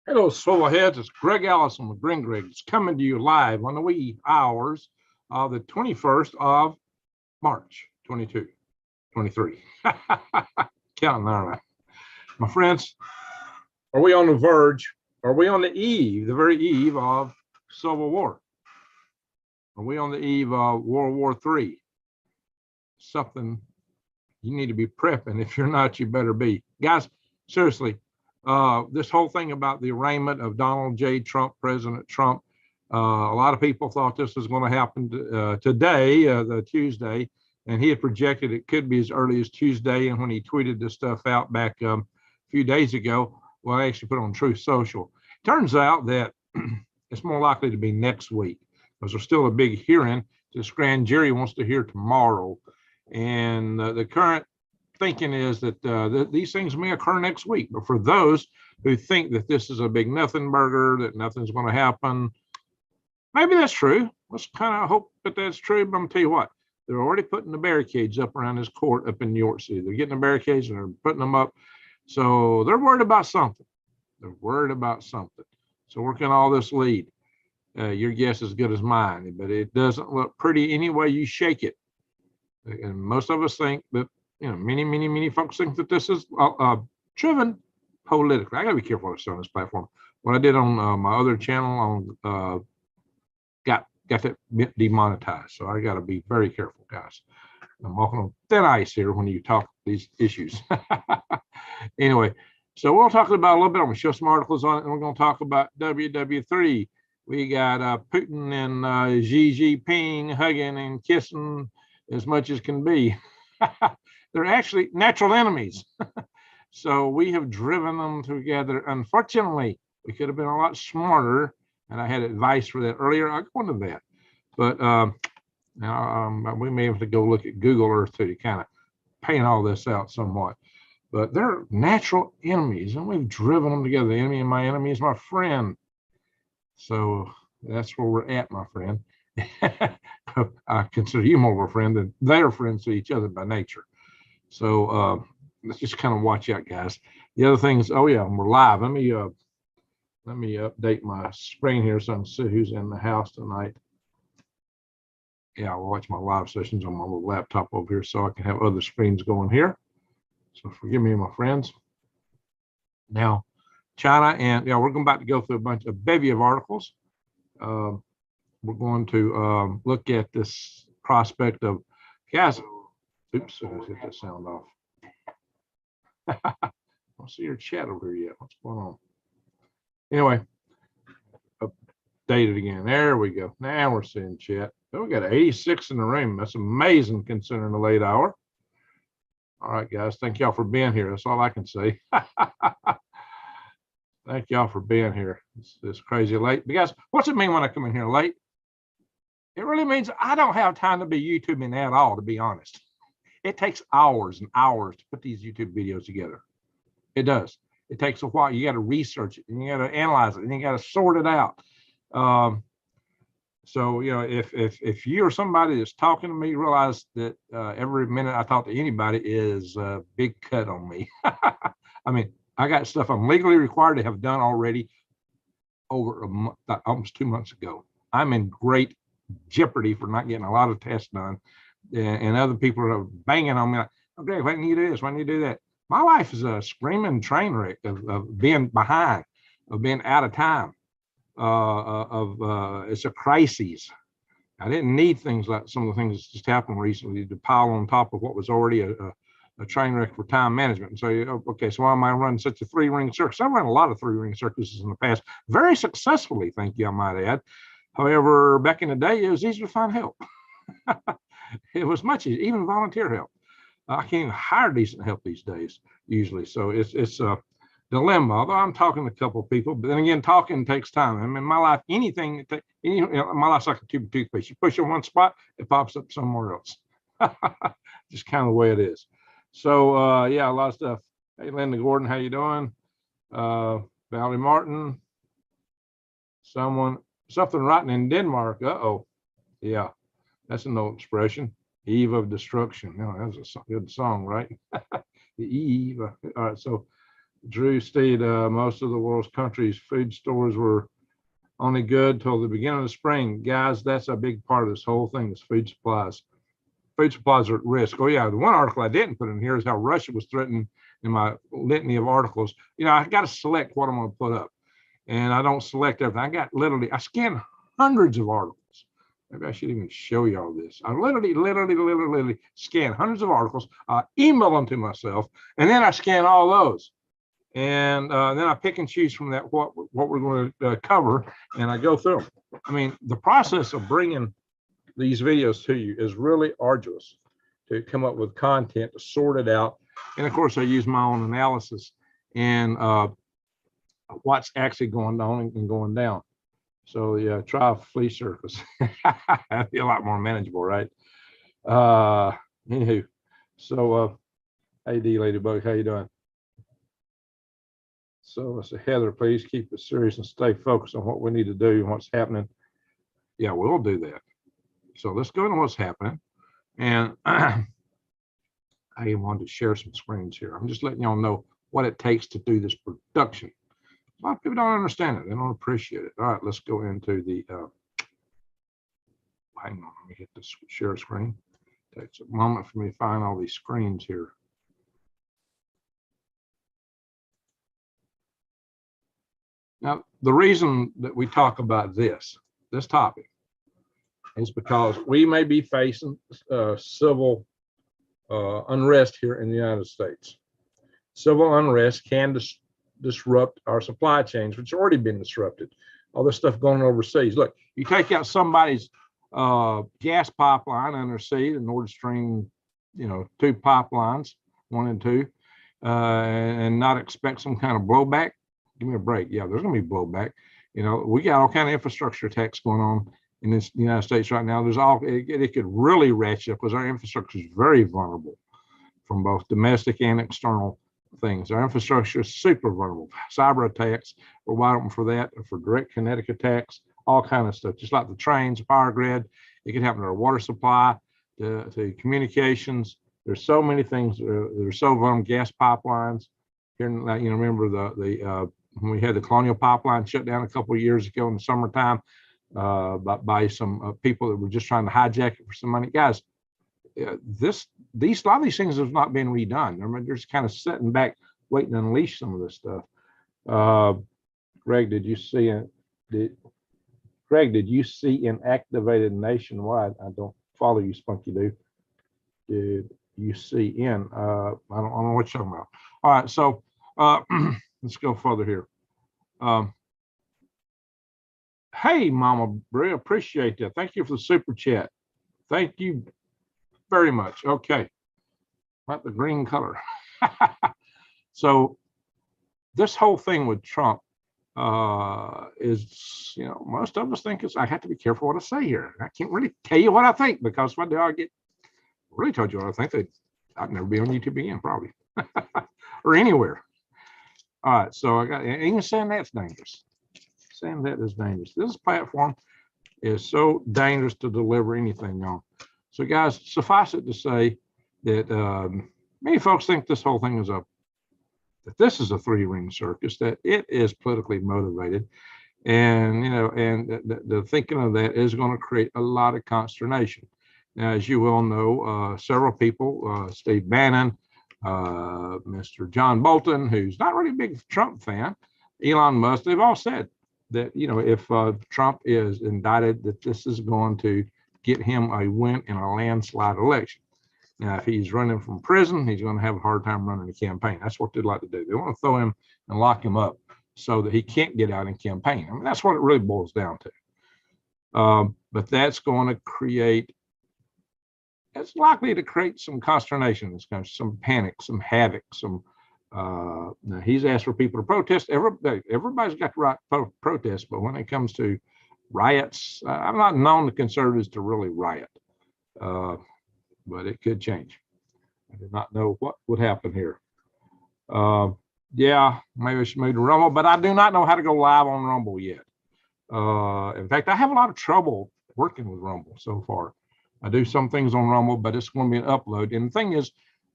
Hello, Swivel heads. It's Greg Allison with Green Griggs coming to you live on the wee hours of the 21st of March, 22, 23. Counting there. My friends, are we on the verge? Are we on the eve, the very eve of Civil War? Are we on the eve of World War III? Something you need to be prepping. If you're not, you better be. Guys, seriously, this whole thing about the arraignment of Donald J. Trump, President Trump, a lot of people thought this was going to happen today, the Tuesday, and he had projected it could be as early as Tuesday. And when he tweeted this stuff out back a few days ago, well, I actually put it on Truth Social. Turns out that it's more likely to be next week because there's still a big hearing. This grand jury wants to hear tomorrow. And the current thinking is that these things may occur next week. But for those who think that this is a big nothing burger, that nothing's going to happen, maybe that's true. Let's kind of hope that that's true. But I'm going to tell you what, they're already putting the barricades up around this court up in New York City. They're getting the barricades and they're putting them up. So they're worried about something. They're worried about something. So where can all this lead? Your guess is as good as mine, but it doesn't look pretty any way you shake it. And most of us think that, many folks think that this is driven politically. I got to be careful what I say on this platform. What I did on my other channel on got that demonetized, so I got to be very careful, guys. I'm walking on thin ice here when you talk these issues. Anyway, so we're talking about a little bit. I'm going to show some articles on it, and we're going to talk about WWIII. We got Putin and Xi Jinping hugging and kissing as much as can be. They're actually natural enemies. So we have driven them together. Unfortunately, we could have been a lot smarter, and I had advice for that earlier. I'll go into that. But we may have to go look at Google Earth to kind of paint all this out somewhat. But they're natural enemies, and we've driven them together. The enemy of my enemy is my friend. So that's where we're at, my friend. I consider you more of a friend than they're friends to each other by nature. So let's just kind of watch out, guys. The other thing is, oh yeah, we're live. Let me update my screen here so I can see who's in the house tonight. Yeah, I'll watch my live sessions on my little laptop over here so I can have other screens going here. So forgive me, my friends. Now, China, and we're about to go through a bevy of articles. We're going to look at this prospect of gas. Oops, let's get that sound off. I don't see your chat over here yet. What's going on? Anyway, update it again. There we go. Now we're seeing chat. Oh, we got 86 in the room. That's amazing considering the late hour. All right, guys. Thank y'all for being here. That's all I can say. Thank y'all for being here. It's crazy late. Because what's it mean when I come in here late? It really means I don't have time to be YouTubing at all, to be honest. It takes hours and hours to put these YouTube videos together. It does. It takes a while. You got to research it, and you got to analyze it, and you got to sort it out. So, if you're somebody that's talking to me, realize that every minute I talk to anybody is a big cut on me. I mean, I got stuff I'm legally required to have done already over a month, almost 2 months ago. I'm in great jeopardy for not getting a lot of tests done, and other people are banging on me like, okay, why don't you do this? Why don't you do that? My life is a screaming train wreck of being behind, of being out of time, it's a crisis. I didn't need things like some of the things that just happened recently to pile on top of what was already a train wreck for time management. And so, okay, so why am I running such a three-ring circus? I've run a lot of three-ring circuses in the past, very successfully, thank you, I might add. However, back in the day, it was easy to find help. It was much easier, even volunteer help. I can't even hire decent help these days, usually. So it's a dilemma, although I'm talking to a couple of people, but then again, talking takes time. I mean, in my life, my life's like a tube of toothpaste. You push in one spot, it pops up somewhere else. Just kind of the way it is. So, a lot of stuff. Hey, Linda Gordon, how you doing? Valerie Martin, something rotten in Denmark. Uh-oh. Yeah, that's an old expression. Eve of destruction. No, that was a good song, right? The Eve. All right, so Drew Steed, most of the world's countries' food stores were only good till the beginning of the spring. Guys, that's a big part of this whole thing is food supplies. Food supplies are at risk. Oh, yeah. The one article I didn't put in here is how Russia was threatened in my litany of articles. You know, I got to select what I'm going to put up. And I don't select everything. I scan hundreds of articles. Maybe I should even show you all this. I literally scan hundreds of articles, email them to myself, and then I scan all those. And then I pick and choose from that what we're going to cover, and I go through them. I mean, the process of bringing these videos to you is really arduous to come up with content, to sort it out. And of course, I use my own analysis and what's actually going on and going down. So yeah, try a flea circus. That'd be a lot more manageable, right? Anywho, so hey D Ladybug, how you doing? So let's say, Heather, please keep it serious and stay focused on what we need to do and what's happening. Yeah, we'll do that. So let's go into what's happening. And I wanted to share some screens here. I'm just letting y'all know what it takes to do this production. A lot of people don't understand it. They don't appreciate it. All right, let's go into the, hang on, let me hit the share screen. It takes a moment for me to find all these screens here. Now, the reason that we talk about this topic is because we may be facing civil unrest here in the United States. Civil unrest can disrupt our supply chains, which have already been disrupted. All this stuff going overseas. Look, you take out somebody's gas pipeline undersea, the Nord Stream, 2 pipelines, 1 and 2, and not expect some kind of blowback. Give me a break. Yeah, there's going to be blowback. We got all kind of infrastructure attacks going on in the United States right now. It could really ratchet up because our infrastructure is very vulnerable from both domestic and external things. Our infrastructure is super vulnerable. Cyber attacks, we're wide open for that, for direct kinetic attacks, all kind of stuff. Just like the trains, power grid, it could happen to our water supply, to communications. There's so many things that are so vulnerable. Gas pipelines. Here, remember the when we had the Colonial Pipeline shut down a couple of years ago in the summertime by some people that were just trying to hijack it for some money. Guys, a lot of these things have not been redone. I mean, they're just kind of sitting back, waiting to unleash some of this stuff. Greg, did you see it? Greg, did you see inactivated nationwide? I don't follow you, Spunky Doo. Did you see in? I don't know what you're talking about. All right, so let's go further here. Hey, Mama Bria, appreciate that. Thank you for the super chat. Thank you very much. Okay, like the green color. So this whole thing with Trump is, most of us think I have to be careful what I say here. I can't really tell you what I think because what do I get? Really told you what I think, I'd never be on YouTube again, probably, or anywhere. All right, so I got, even saying that's dangerous. Saying that is dangerous. This platform is so dangerous to deliver anything on. So guys, suffice it to say that many folks think this whole thing is that this is a 3-ring circus, that it is politically motivated. And, the thinking of that is going to create a lot of consternation. Now, as you well know, several people, Steve Bannon, Mr. John Bolton, who's not really a big Trump fan, Elon Musk, they've all said that, if Trump is indicted, that this is going to get him a win in a landslide election. Now, if he's running from prison, he's going to have a hard time running a campaign. That's what they'd like to do. They want to throw him and lock him up so that he can't get out and campaign. I mean, that's what it really boils down to. But that's going to create, it's likely to create some consternation in this country, some panic, some havoc, some, now he's asked for people to protest. Everybody's got the right to protest, but when it comes to riots, I'm not known to conservatives to really riot, but it could change. I do not know what would happen here. Yeah, maybe I should move to Rumble, but I do not know how to go live on Rumble yet. In fact, I have a lot of trouble working with Rumble so far. I do some things on Rumble, but it's going to be an upload. And the thing is,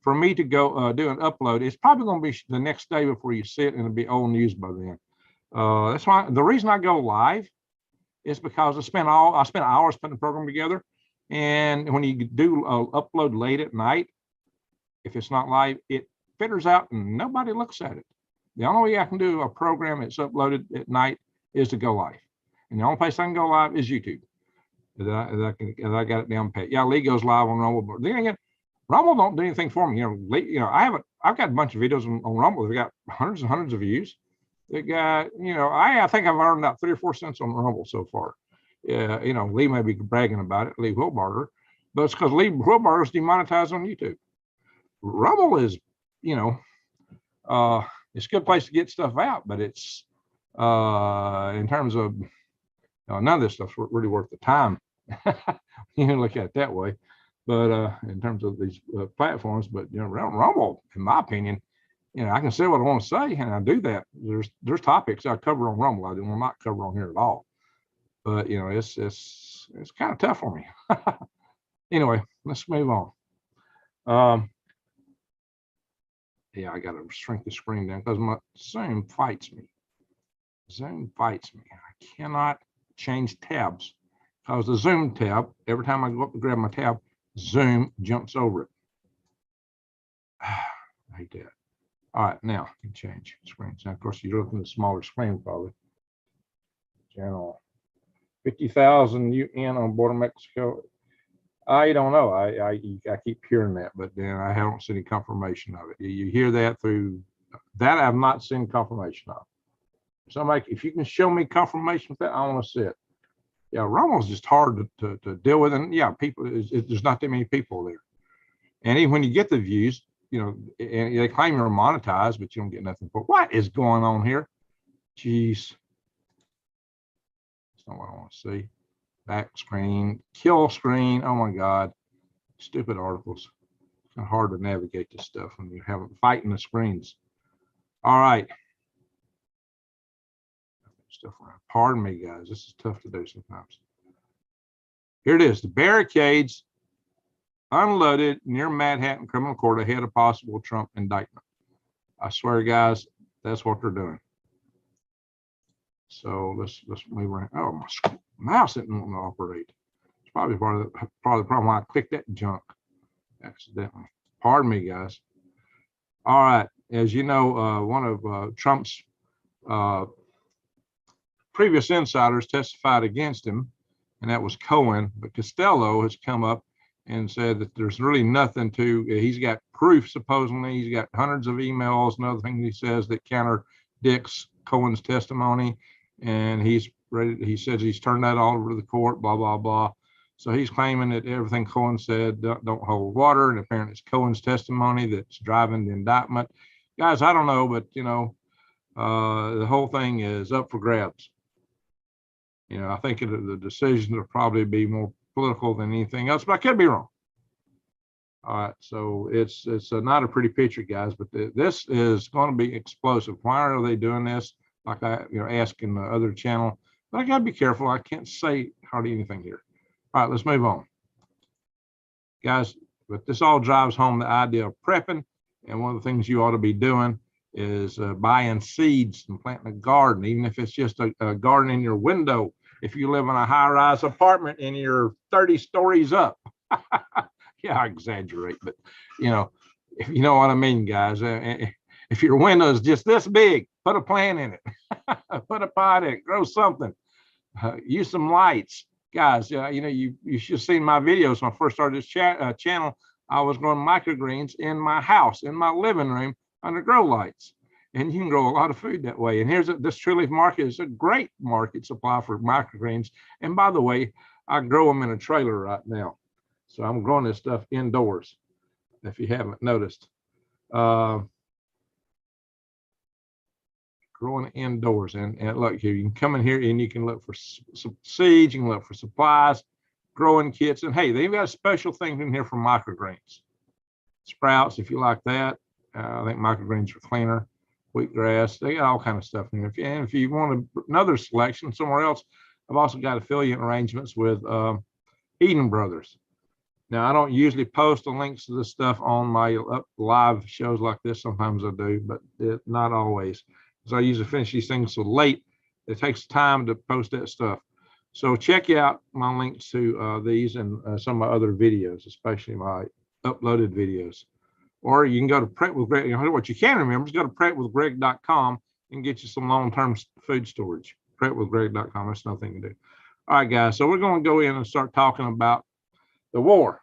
for me to go do an upload, it's probably going to be the next day before you see it, and it'll be old news by then. That's why the reason I go live is because I spent hours putting the program together. And when you do upload late at night, if it's not live, it filters out and nobody looks at it. The only way I can do a program that's uploaded at night is to go live. And the only place I can go live is YouTube. I got it down pat. Yeah, Lee goes live on Rumble, but then again, Rumble don't do anything for me. I've got a bunch of videos on Rumble. They've got hundreds and hundreds of views. They got, I think I've earned about 3 or 4 cents on Rumble so far. Yeah, Lee may be bragging about it, Lee Wheelbarger, but it's because Lee Wheelbarger is demonetized on YouTube. Rumble is, it's a good place to get stuff out, but it's in terms of none of this stuff's really worth the time. You can look at it that way, but in terms of these platforms, but Rumble, in my opinion, I can say what I want to say, and I do that. There's topics I cover on Rumble I will not cover on here at all. But it's kind of tough for me. Anyway, let's move on. Yeah, I got to shrink the screen down because my Zoom fights me. I cannot change tabs because the Zoom tab, every time I go up to grab my tab, Zoom jumps over it. I hate that. All right, now you can change screens. Now, of course, you're looking at a smaller screen probably. Channel 50,000 UN on border Mexico. I don't know. I keep hearing that, but then I haven't seen any confirmation of it. You hear that through that? I've not seen confirmation of. Somebody, if you can show me confirmation of that, I want to see it. Yeah, Rumble's just hard to deal with, and yeah, people, there's not that many people there. And even when you get the views, and they claim you're monetized, but you don't get nothing for it. What is going on here? Jeez. That's not what I want to see. Back screen, kill screen. Oh my God. Stupid articles. It's kind of hard to navigate this stuff when you have fighting the screens. All right. Stuff around. Pardon me, guys. This is tough to do sometimes. Here it is. The barricades unloaded near Manhattan criminal court ahead of possible Trump indictment. I swear, guys, that's what they're doing. So let's move around. Oh, my mouse didn't want to operate. It's probably part of the problem why I clicked that junk accidentally. Pardon me, guys. All right. As you know, one of Trump's previous insiders testified against him, and that was Cohen. But Costello has come up and said that there's really nothing to. He's got proof, supposedly. He's got hundreds of emails and other things he says that contradicts Cohen's testimony, and he's ready. He says he's turned that all over to the court. Blah blah blah. So he's claiming that everything Cohen said don't hold water, and apparently it's Cohen's testimony that's driving the indictment. Guys, I don't know, but the whole thing is up for grabs. I think the decision will probably be more political than anything else, but I could be wrong. All right, so it's not a pretty picture, guys, but this is going to be explosive. Why are they doing this? Like I asked in the other channel, but I got to be careful. I can't say hardly anything here. All right, let's move on, guys. But this all drives home the idea of prepping, and one of the things you ought to be doing is buying seeds and planting a garden, even if it's just a garden in your window. If you live in a high-rise apartment and you're 30 stories up. Yeah, I exaggerate, but if you know what I mean, guys. If your window is just this big, put a plant in it. Put a pot in it, grow something. Use some lights, guys. You should have seen my videos when I first started this channel. I was growing microgreens in my house, in my living room, under grow lights, and you can grow a lot of food that way. And here's this True Leaf market is a great market supply for microgreens. And by the way, I grow them in a trailer right now, so I'm growing this stuff indoors. If you haven't noticed, growing indoors. And look here, you can come in here and you can look for some seeds, you can look for supplies, growing kits, and hey, they've got special things in here for microgreens, sprouts if you like that. I think microgreens are cleaner, wheatgrass. They got all kind of stuff in here. And if you want another selection somewhere else, I've also got affiliate arrangements with Eden Brothers. Now, I don't usually post the links to this stuff on my live shows like this. Sometimes I do, but not always. Because I usually finish these things so late, it takes time to post that stuff. So check out my links to these and some of my other videos, especially my uploaded videos. Or you can go to Prep with Greg. What you can remember is go to prepwithgreg.com and get you some long-term food storage. Prepwithgreg.com. That's nothing to do. All right, guys. So we're going to go in and start talking about the war.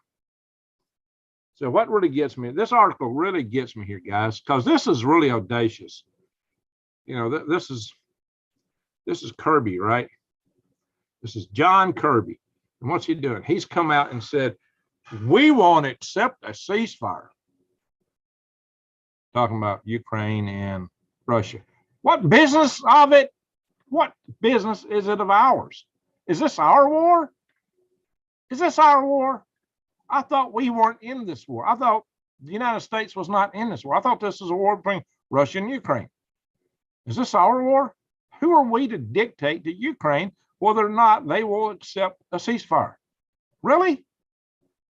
So what really gets me, this article really gets me here, guys, because this is really audacious. You know, this is Kirby, right? This is John Kirby. And what's he doing? He's come out and said, we won't accept a ceasefire. Talking about Ukraine and Russia. What business of it? What business is it of ours? Is this our war? Is this our war? I thought we weren't in this war. I thought the United States was not in this war. I thought this was a war between Russia and Ukraine. Is this our war? Who are we to dictate to Ukraine whether or not they will accept a ceasefire? Really?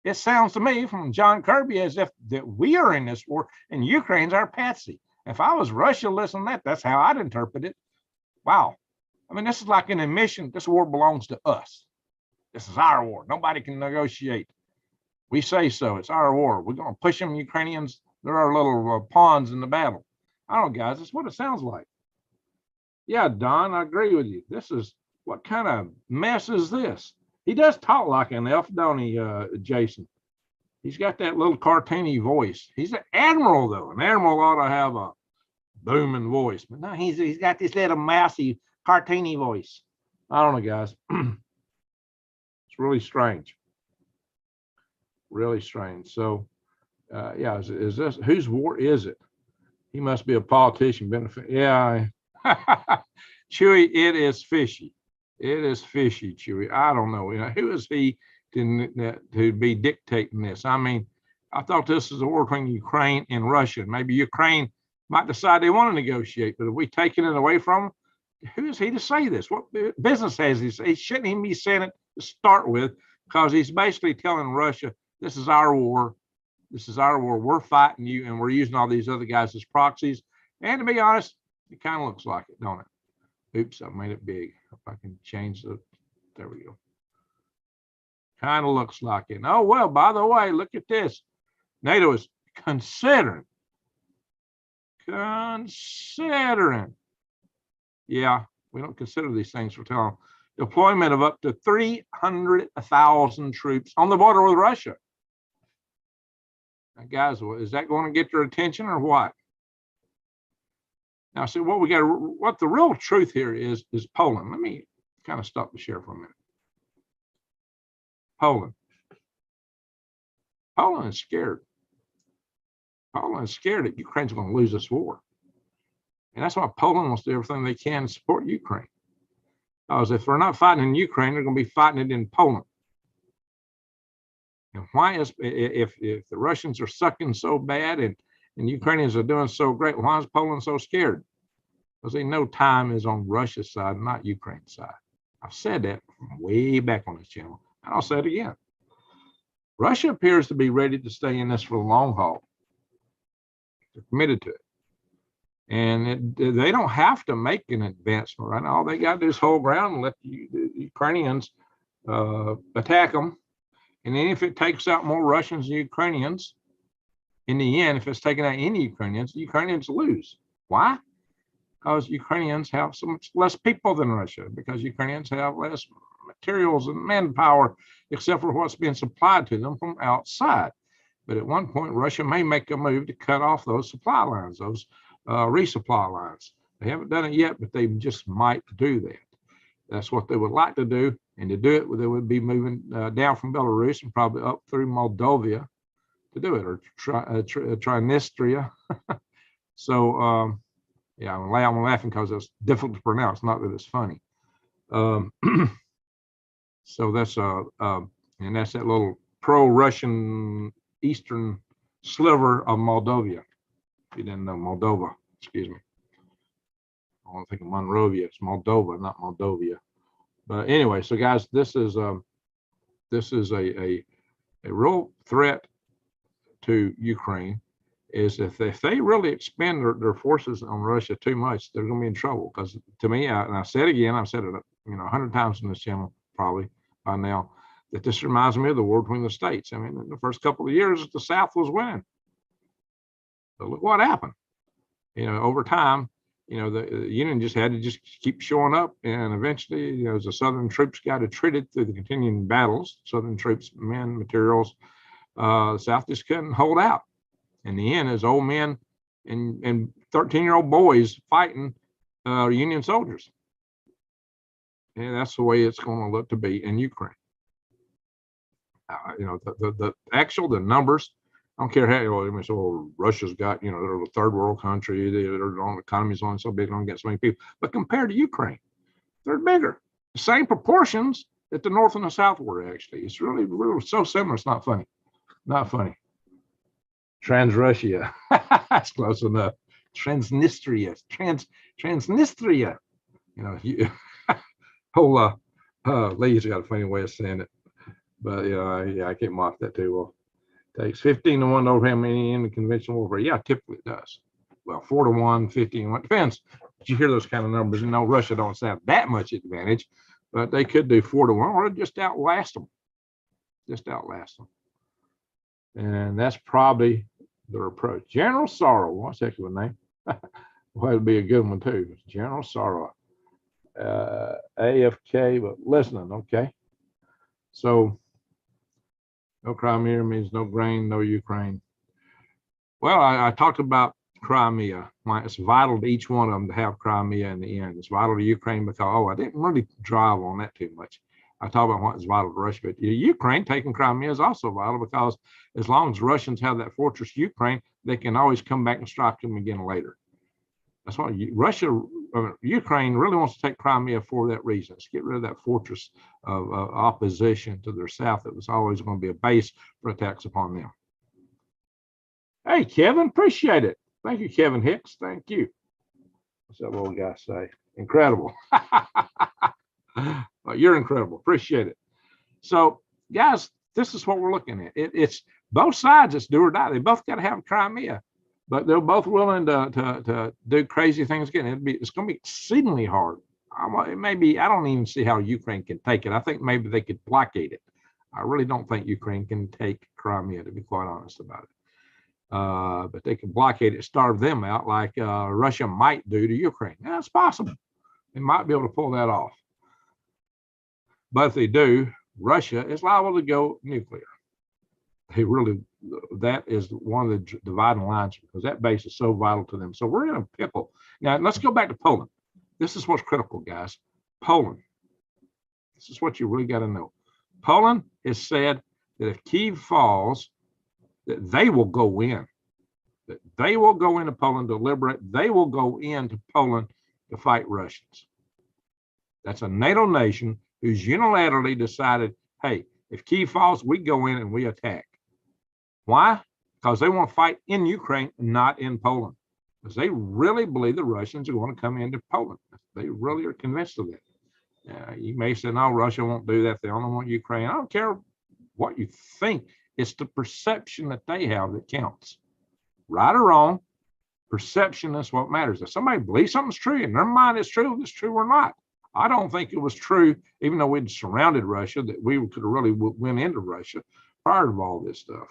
It sounds to me from John Kirby as if that we are in this war and Ukraine's our patsy. If I was Russia, listen to that, that's how I'd interpret it. Wow. I mean, this is like an admission. This war belongs to us. This is our war. Nobody can negotiate. We say so. It's our war. We're going to push them Ukrainians. They're our little pawns in the battle. I don't know, guys. That's what it sounds like. Yeah, Don, I agree with you. This is, what kind of mess is this? He does talk like an elf, don't he, Jason? He's got that little cartoony voice. He's an admiral, though. An admiral ought to have a booming voice. But no, he's got this little mousy, cartoony voice. I don't know, guys. It's really strange. Really strange. So, yeah, is this, whose war is it? He must be a politician. Benefit. Yeah. Chewy, it is fishy. It is fishy, Chewy. I don't know. You know, who is he to be dictating this? I mean, I thought this was a war between Ukraine and Russia. Maybe Ukraine might decide they want to negotiate, but if we taking it away from them, who is he to say this? What business has he? He shouldn't even be saying it to start with, because he's basically telling Russia, this is our war. This is our war. We're fighting you, and we're using all these other guys as proxies. And to be honest, it kind of looks like it, don't it? Oops, I made it big. If I can change the, there we go. Kind of looks like it. Oh, well, by the way, look at this. NATO is considering. Yeah, we don't consider these things for telling. Deployment of up to 300,000 troops on the border with Russia. Now, guys, is that going to get your attention or what? Now, see, what we got, what the real truth here is Poland. Let me kind of stop the share for a minute. Poland is scared. Poland is scared that Ukraine's going to lose this war. And that's why Poland wants to do everything they can to support Ukraine. Because if they're not fighting in Ukraine, they're going to be fighting it in Poland. And why is, if the Russians are sucking so bad and Ukrainians are doing so great, why is Poland so scared? Because they know time is on Russia's side, not Ukraine's side. I've said that from way back on this channel, and I'll say it again. Russia appears to be ready to stay in this for the long haul. They're committed to it. And they don't have to make an advancement right now. All they got to do is hold ground and let the Ukrainians attack them. And then if it takes out more Russians than Ukrainians, in the end, if it's taking out any Ukrainians, the Ukrainians lose. Why? Because Ukrainians have so much less people than Russia, because Ukrainians have less materials and manpower, except for what's being supplied to them from outside. But at one point, Russia may make a move to cut off those supply lines, those resupply lines. They haven't done it yet, but they just might do that. That's what they would like to do. And to do it, they would be moving down from Belarus and probably up through Moldova to do it, or Transnistria. So, yeah, I'm laughing because it's difficult to pronounce, not that it's funny. So that's and that's that little pro-Russian eastern sliver of Moldova. If you didn't know, Moldova, excuse me. I want to think of Monrovia. It's Moldova, not Moldova. But anyway, so guys, this is a a real threat to Ukraine is if they really expend their forces on Russia too much, they're going to be in trouble. Because to me, and I said again, I've said it 100 times in this channel probably by now, that this reminds me of the war between the states. I mean, in the first couple of years, the South was winning. But look what happened. Over time, the Union just had to just keep showing up, and eventually, as the Southern troops got retreated through the continuing battles, Southern troops, men, materials, the South just couldn't hold out. In the end, as old men and 13-year-old boys fighting Union soldiers. And that's the way it's going to look to be in Ukraine. The numbers, I don't care how, so Russia's got, they're a third world country, their own economy's only so big, they don't get so many people. But compared to Ukraine, they're bigger. The same proportions that the North and the South were, actually. It's really, really so similar, it's not funny. Not funny. Trans-Russia, that's close enough. Transnistria, Transnistria. Whole Lee's got a funny way of saying it, but I came off that too. Well, takes 15 to 1 to overwhelm any in the conventional warfare. Yeah, typically it does. Well, 4 to 1, 15 to 1, depends. But you hear those kind of numbers, Russia don't have that much advantage, but they could do 4 to 1 or just outlast them. And that's probably their approach. General Sorrow, what's that good name? Well, it'd be a good one too. General Sorrow, AFK, but listening. Okay, so no Crimea means no grain, no Ukraine. Well, I talked about Crimea. It's vital to each one of them to have Crimea in the end. It's vital to Ukraine because I didn't really drive on that too much. I talk about what's vital to Russia, but Ukraine taking Crimea is also vital because as long as Russians have that fortress Ukraine, they can always come back and strike them again later. That's why Ukraine really wants to take Crimea for that reason. It's get rid of that fortress of opposition to their south that was always going to be a base for attacks upon them. Hey, Kevin, appreciate it. Thank you, Kevin Hicks. Thank you. What's that little guy say? Incredible. Well, you're incredible. Appreciate it. So, guys, this is what we're looking at. It's both sides. It's do or die. They both got to have Crimea, but they're both willing to do crazy things again. It's going to be exceedingly hard. Maybe I don't even see how Ukraine can take it. I think maybe they could blockade it. I really don't think Ukraine can take Crimea, to be quite honest about it. But they can blockade it, starve them out like Russia might do to Ukraine. That's possible. They might be able to pull that off. But if they do, Russia is liable to go nuclear. That is one of the dividing lines because that base is so vital to them. So we're in a pickle. Now, let's go back to Poland. This is what's critical, guys. Poland. This is what you really got to know. Poland has said that if Kyiv falls, that they will go in. That they will go into Poland to liberate. They will go into Poland to fight Russians. That's a NATO nation who's unilaterally decided, hey, if Kyiv falls, we go in and we attack. Why? Because they want to fight in Ukraine, not in Poland. Because they really believe the Russians are going to come into Poland. They really are convinced of that. You may say, no, Russia won't do that. They only want Ukraine. I don't care what you think. It's the perception that they have that counts. Right or wrong, perception is what matters. If somebody believes something's true, in their mind it's true, it's true or not. I don't think it was true, even though we'd surrounded Russia, that we could have really went into Russia prior to all this stuff.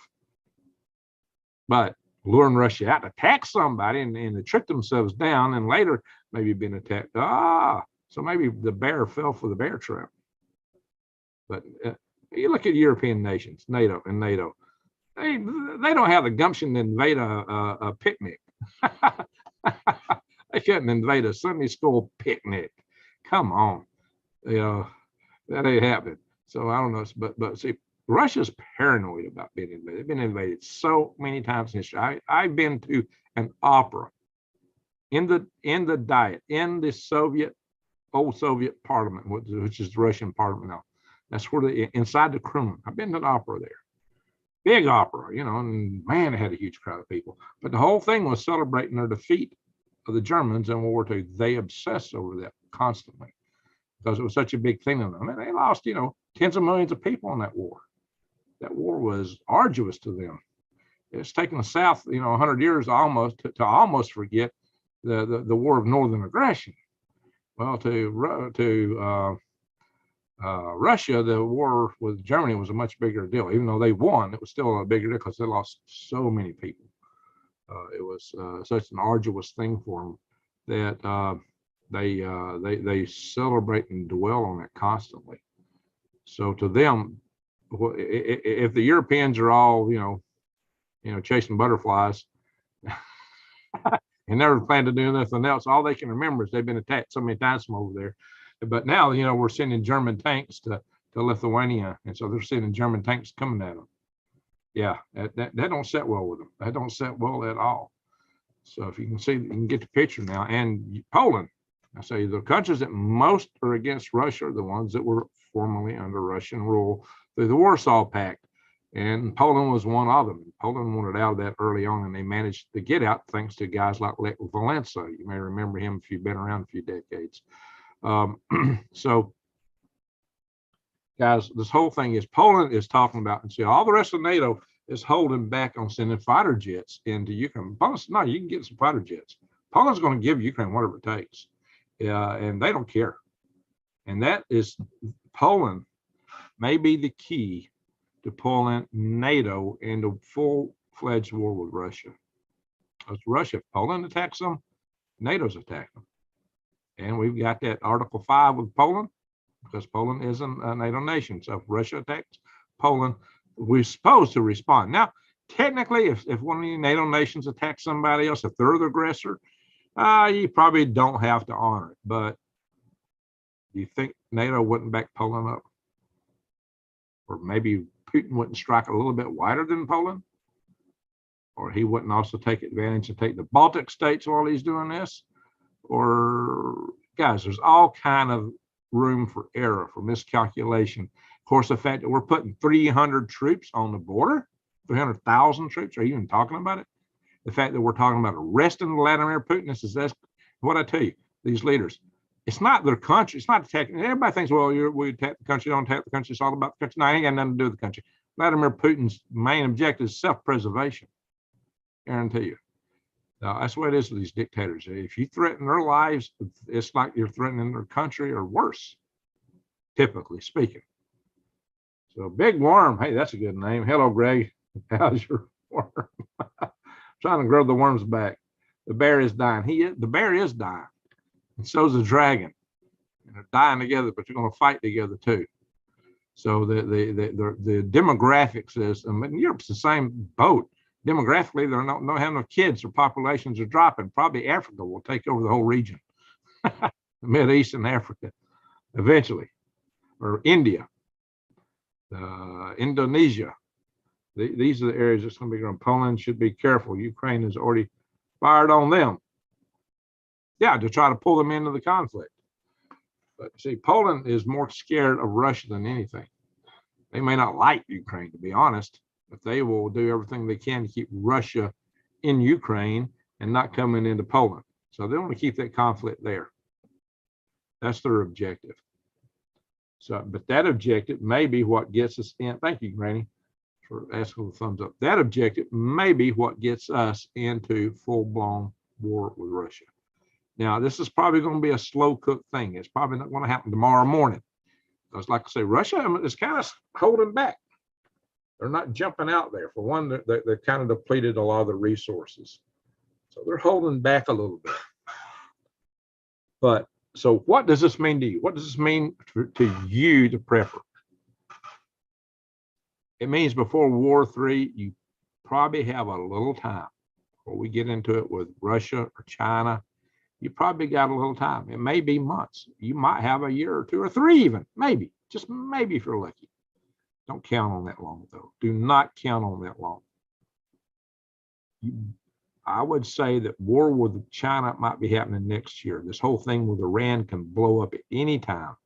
But luring Russia out to attack somebody and they trick themselves down and later maybe being attacked. So maybe the bear fell for the bear trap. But you look at European nations, NATO, they don't have the gumption to invade a picnic. They couldn't invade a Sunday school picnic. Come on, that ain't happening. So I don't know, but see, Russia's paranoid about being invaded. They've been invaded so many times in history. I've been to an opera in the Diet in the old Soviet Parliament, which is the Russian Parliament now. That's where inside the Kremlin. I've been to an opera there, big opera, and man, it had a huge crowd of people. But the whole thing was celebrating their defeat of the Germans in World War II. They obsessed over that constantly because it was such a big thing to them. And they lost, tens of millions of people in that war. that war was arduous to them. It's taken the South, 100 years almost to almost forget the war of northern aggression. Well, to Russia, the war with Germany was a much bigger deal. Even though they won, it was still a bigger deal because they lost so many people. It was such an arduous thing for them that they celebrate and dwell on it constantly. So to them, if the Europeans are all chasing butterflies and never plan to do nothing else, all they can remember is they've been attacked so many times from over there. But now, we're sending German tanks to Lithuania, and so they're sending German tanks coming at them. Yeah, that don't set well with them. That don't set well at all. So if you can see, you can get the picture now. And Poland, I say the countries that most are against Russia are the ones that were formerly under Russian rule through the Warsaw Pact. And Poland was one of them. Poland wanted out of that early on, and they managed to get out thanks to guys like Lech Walesa. You may remember him if you've been around a few decades. So, guys, this whole thing is Poland is talking about, and see, all the rest of NATO is holding back on sending fighter jets into Ukraine. Poland's, no, you can get some fighter jets. Poland's going to give Ukraine whatever it takes, and they don't care. And that is, Poland may be the key to pulling NATO into full-fledged war with Russia. Because Russia, if Poland attacks them, NATO's attacking them. And we've got that Article 5 with Poland, because Poland isn't a NATO nation. So if Russia attacks Poland, we're supposed to respond. Now, technically, if one of the NATO nations attacks somebody else, if they're the aggressor, you probably don't have to honor it. But do you think NATO wouldn't back Poland up? Or maybe Putin wouldn't strike a little bit wider than Poland? Or he wouldn't also take advantage and take the Baltic states while he's doing this? Or, guys, there's all kind of room for error, for miscalculation. Of course, the fact that we're putting 300 troops on the border, 300,000 troops, are you even talking about it? The fact that we're talking about arresting Vladimir Putin, that's what I tell you, these leaders. It's not their country. It's not attacking. Everybody thinks, well, we attack the country, don't attack the country. It's all about the country. No, it ain't got nothing to do with the country. Vladimir Putin's main objective is self-preservation. Guarantee you. That's the way it is with these dictators. If you threaten their lives, it's like you're threatening their country or worse, typically speaking. So Big Worm, hey, that's a good name. Hello, Greg. How's your worm? Trying to grow the worms back. The bear is dying. The bear is dying. And so's the dragon. And they're dying together, but they're going to fight together too. So the demographics is, and Europe's the same boat. Demographically, they're not having no kids, their populations are dropping. Probably Africa will take over the whole region. The Middle East and Africa, eventually. Or India, Indonesia. These are the areas that's going to be growing. Poland should be careful. Ukraine has already fired on them. Yeah, to try to pull them into the conflict. But see, Poland is more scared of Russia than anything. They may not like Ukraine, to be honest, but they will do everything they can to keep Russia in Ukraine and not coming into Poland. So they want to keep that conflict there. That's their objective. So, but that objective may be what gets us in. Thank you, Granny, for asking the thumbs up. That objective may be what gets us into full-blown war with Russia. Now, this is probably going to be a slow-cooked thing. It's probably not going to happen tomorrow morning. Because, like I say, Russia is kind of holding back. They're not jumping out there. For one, they're kind of depleted a lot of the resources. So they're holding back a little bit. But, so what does this mean to you? What does this mean to you, the prepper? It means before War III, you probably have a little time. Before we get into it with Russia or China, you probably got a little time. It may be months. You might have a year or two or three even, maybe, just maybe if you're lucky. Don't count on that long, though. Do not count on that long. I would say that war with China might be happening next year. This whole thing with Iran can blow up at any time,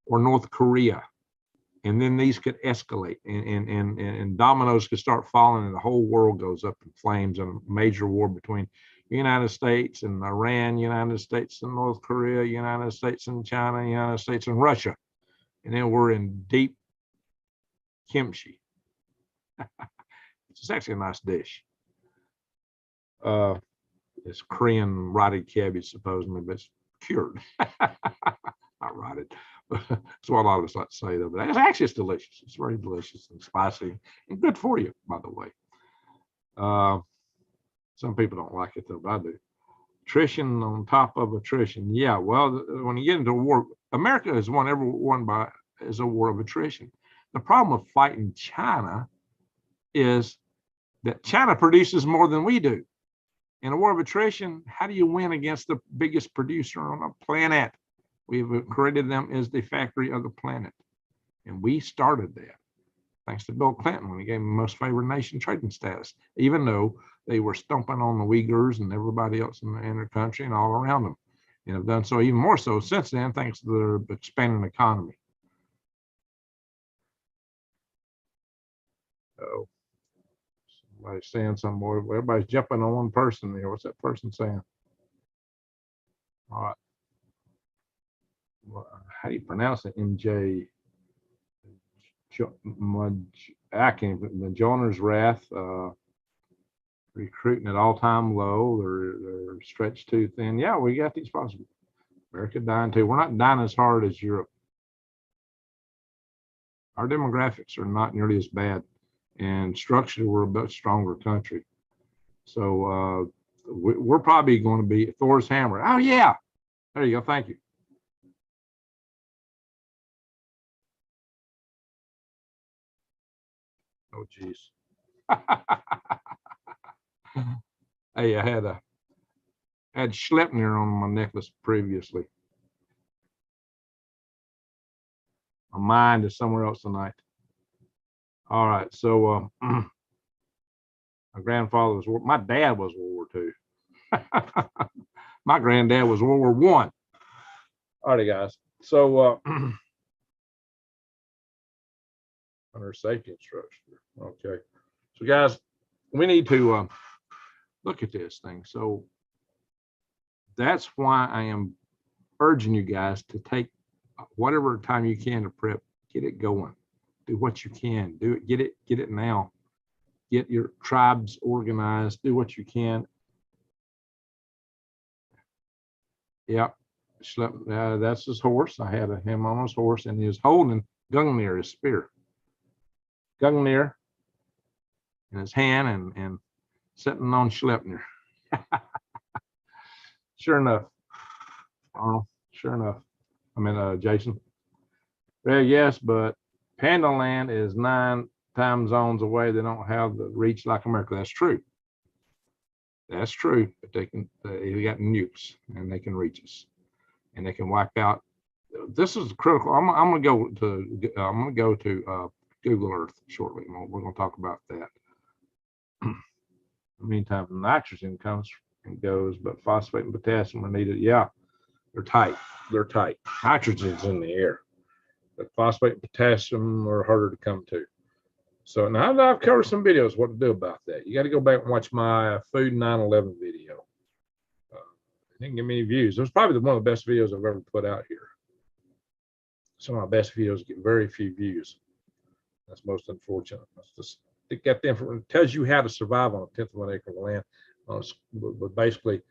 or North Korea. And then these could escalate and dominoes could start falling and the whole world goes up in flames in a major war between the United States and Iran, United States and North Korea, United States and China, United States and Russia. And then we're in deep kimchi. It's actually a nice dish. It's Korean rotted cabbage, supposedly, but it's cured. Not rotted. That's what a lot of us like to say, though. But it's delicious. It's very delicious and spicy and good for you, by the way. Some people don't like it, though, but I do. Attrition on top of attrition. Yeah, well, when you get into a war, America has won every one is a war of attrition. The problem with fighting China is that China produces more than we do. In a war of attrition, how do you win against the biggest producer on the planet? We've created them as the factory of the planet. And we started that, thanks to Bill Clinton, when he gave them most favored nation trading status, even though they were stomping on the Uyghurs and everybody else in their country and all around them. And have done so even more so since then, thanks to their expanding economy. Oh, somebody's saying something more. Everybody's jumping on one person there. What's that person saying? All right. Well, how do you pronounce it? MJ. I can't. The Joiner's Wrath. Recruiting at all-time low. They're stretched too thin. Yeah, we got these possible. America dying too. We're not dying as hard as Europe. Our demographics are not nearly as bad, and structurally we're a much stronger country. So we're probably going to be Thor's hammer. Oh yeah, there you go. Thank you. Oh geez. Hey, I had Schleppner on my necklace previously. My mind is somewhere else tonight. All right, so my grandfather was, my dad was World War II. My granddad was World War I. All right, guys. So under safety instruction. Okay. So guys, we need to look at this thing. So that's why I am urging you guys to take whatever time you can to prep, get it going, do what you can, do it, get it now, get your tribes organized, do what you can. Yep, that's his horse. I had him on his horse, and he was holding Gungnir, his spear. Gungnir in his hand and sitting on Schleppner. Sure enough, Arnold, sure enough. I mean, Jason. Well, yes, but Panda Land is 9 time zones away. They don't have the reach like America. That's true. That's true. But they got nukes and they can reach us, and they can wipe out. This is critical. I'm gonna go to Google Earth shortly. We're gonna talk about that. In the meantime, nitrogen comes and goes, but phosphate and potassium are needed. Yeah, they're tight. They're tight. Nitrogen's in the air, but phosphate and potassium are harder to come to. So now I've covered some videos what to do about that. You got to go back and watch my Food 9/11 video. It didn't get many views. It was probably one of the best videos I've ever put out here. Some of my best videos get very few views. That's most unfortunate. That's just, it got the information. It tells you how to survive on a 10th of an acre of land, but basically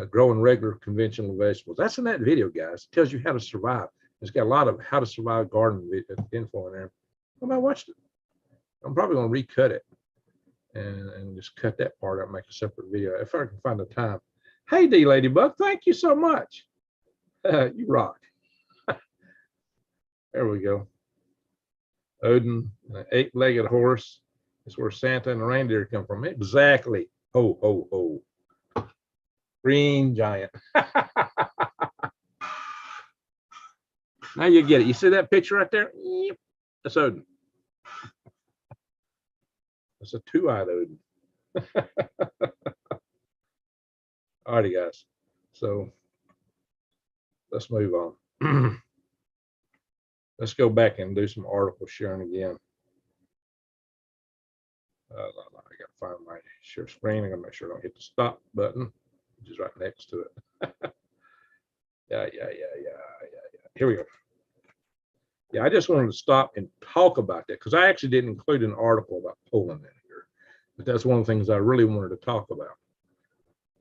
growing regular conventional vegetables. That's in that video, guys. It tells you how to survive. It's got a lot of how to survive garden info in there. I watched it. I'm probably going to recut it and just cut that part out and make a separate video if I can find the time. Hey, D Ladybug, thank you so much. You rock. There we go. Odin, an 8-legged horse. That's where Santa and the reindeer come from. Exactly. Ho, ho, ho. Green giant. Now you get it. You see that picture right there? Yep. That's Odin. That's a 2-eyed Odin. All righty, guys. So let's move on. Let's go back and do some article sharing again. I got to find my share screen. I got to make sure I don't hit the stop button, which is right next to it. Yeah. Here we go. Yeah, I just wanted to stop and talk about that because I actually didn't include an article about Poland in here. But that's one of the things I really wanted to talk about.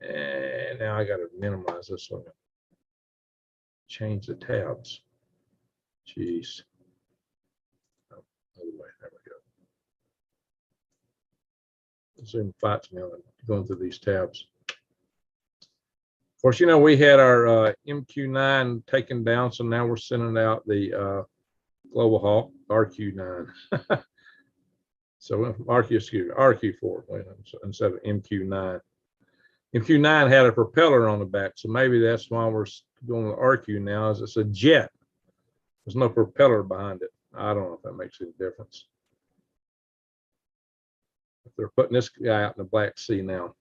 And now I got to minimize this one. Change the tabs. Jeez. Oh, other way. There we go. Zoom fights me on going through these tabs. Of course, you know, we had our MQ9 taken down, so now we're sending out the Global Hawk RQ9. So RQ4 instead of MQ9. MQ9 had a propeller on the back, so maybe that's why we're going with RQ now, is it's a jet. There's no propeller behind it. I don't know if that makes any difference. If they're putting this guy out in the Black Sea now.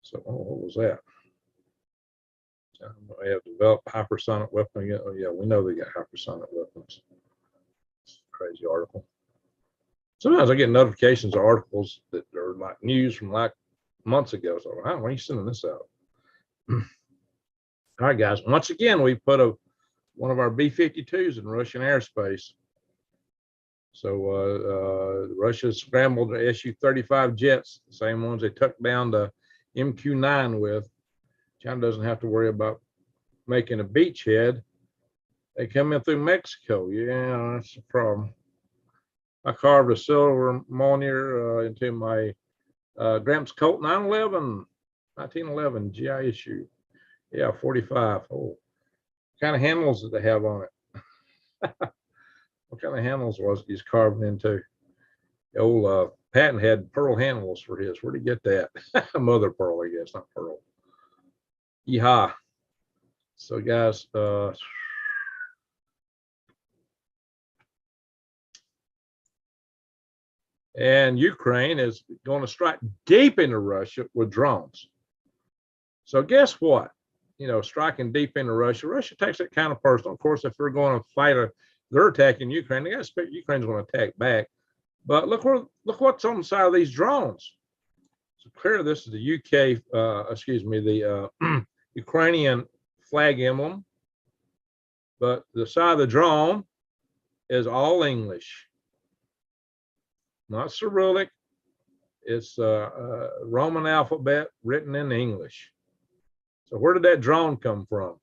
So, what was that? They have developed hypersonic weapon. Oh, yeah, we know they got hypersonic weapons. It's a crazy article. Sometimes I get notifications of articles that are like news from like months ago. So, why are you sending this out? All right, guys. Once again, we put one of our B-52s in Russian airspace. So Russia scrambled the Su-35 jets, the same ones they took down the MQ-9 with. China doesn't have to worry about making a beachhead. They come in through Mexico. Yeah, that's the problem. I carved a silver Monier into my Gramps Colt 911, 1911 GI issue. Yeah, 45. Oh, what kind of handles did they have on it? What kind of handles was he's carving into? The old Patton had pearl handles for his. Where'd he get that? Mother pearl, I guess, not pearl. Yeehaw. So, guys, and Ukraine is going to strike deep into Russia with drones. So, guess what? You know, striking deep into Russia. Russia takes it kind of personal. Of course, if they're going to fight they're attacking Ukraine, they got to expect Ukraine's going to attack back. But look what's on the side of these drones. So clear, this is the UK, the Ukrainian flag emblem. But the side of the drone is all English, not Cyrillic. It's Roman alphabet written in English. So where did that drone come from?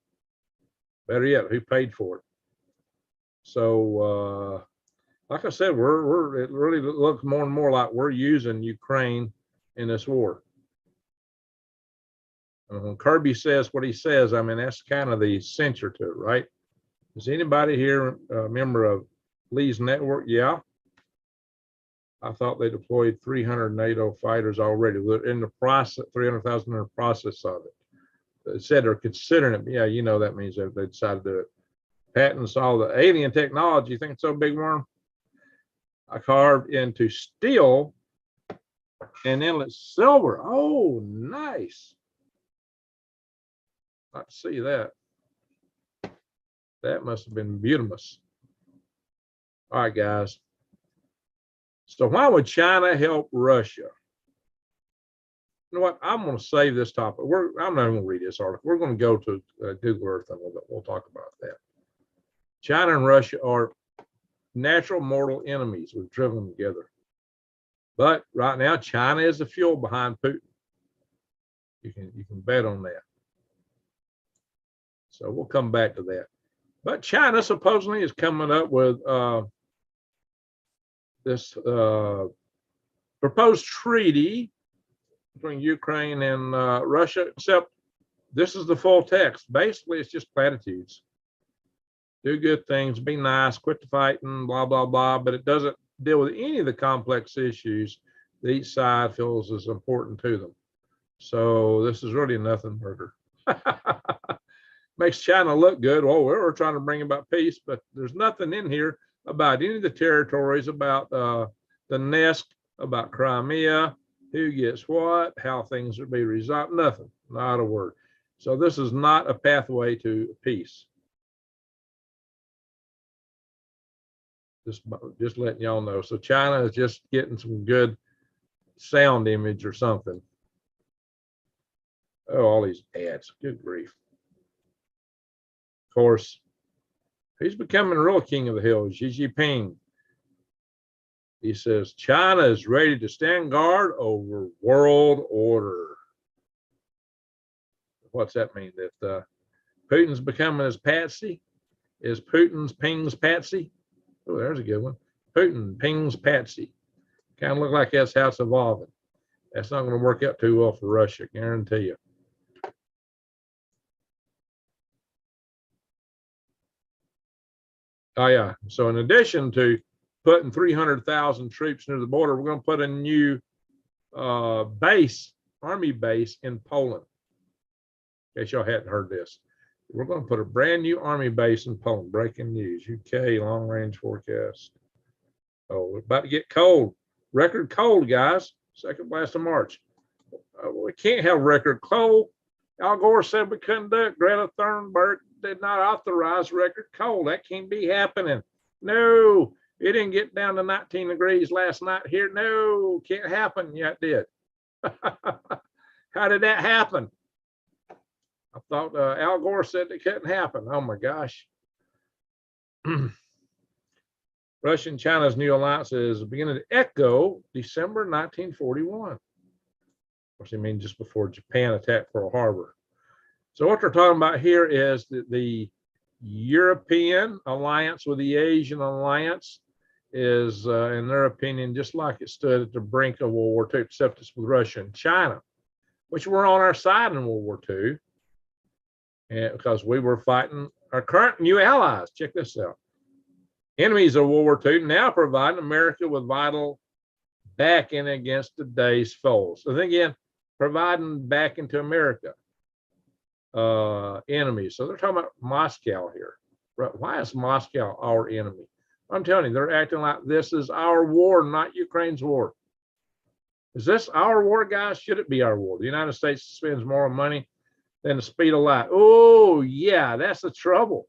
Better yet, who paid for it? So, like I said, it really looks more and more like we're using Ukraine in this war. When Kirby says what he says, I mean, that's kind of the censure to it, right? Is anybody here a member of Lee's network? Yeah. I thought they deployed 300 NATO fighters already. They're in the process, 300,000 in the process of it. They said they're considering it. Yeah, you know that means that they decided to do it. Patton saw the alien technology. You think it's so, big worm? I carved into steel and inlet silver. Oh, nice. I see that. That must have been beautiful. All right, guys. So why would China help Russia? You know what? I'm going to save this topic. I'm not going to read this article. We're going to go to Google Earth and we'll talk about that. China and Russia are natural mortal enemies. We've driven them together. But right now, China is the fuel behind Putin. You can bet on that. So we'll come back to that. But China supposedly is coming up with this proposed treaty between Ukraine and Russia, except this is the full text. Basically, it's just platitudes. Do good things, be nice, quit the fighting, blah, blah, blah. But it doesn't deal with any of the complex issues that each side feels is important to them. So this is really nothing burger. Makes China look good. Well, we're trying to bring about peace, but there's nothing in here about any of the territories, about the nest, about Crimea, who gets what, how things will be resolved. Nothing, not a word. So this is not a pathway to peace. Just letting y'all know. So China is just getting some good sound image or something. Oh, all these ads. Good grief. Of course, he's becoming a real king of the hill, Xi Jinping. He says, China is ready to stand guard over world order. What's that mean? That Putin's becoming his patsy? Is Putin's Ping's patsy? Oh, there's a good one. Putin, Ping's patsy. Kind of look like that's how it's evolving. That's not going to work out too well for Russia, guarantee you. Oh, yeah. So in addition to putting 300,000 troops near the border, we're going to put a new army base in Poland. In case y'all hadn't heard this. We're going to put a brand new army base in Poland. Breaking news. UK long range forecast. Oh, we're about to get cold. Record cold, guys. Second blast of March. We can't have record cold. Al Gore said we couldn't do it. Greta Thunberg did not authorize record cold. That can't be happening. No, it didn't get down to 19 degrees last night here. No, can't happen. Yeah, it did. How did that happen? I thought Al Gore said it couldn't happen. Oh my gosh. Russia and China's new alliance is beginning to echo December 1941. Of course, I mean just before Japan attacked Pearl Harbor. So what they're talking about here is that the European alliance with the Asian alliance is, in their opinion, just like it stood at the brink of World War II, except it's with Russia and China, which were on our side in World War II, and because we were fighting our current new allies. Check this out. Enemies of World War II now providing America with vital backing against today's foes. So then again, providing backing to America. Enemies. So they're talking about Moscow here. Right? Why is Moscow our enemy? I'm telling you, they're acting like this is our war, not Ukraine's war. Is this our war, guys? Should it be our war? The United States spends more money than the speed of light. Oh, yeah, that's the trouble.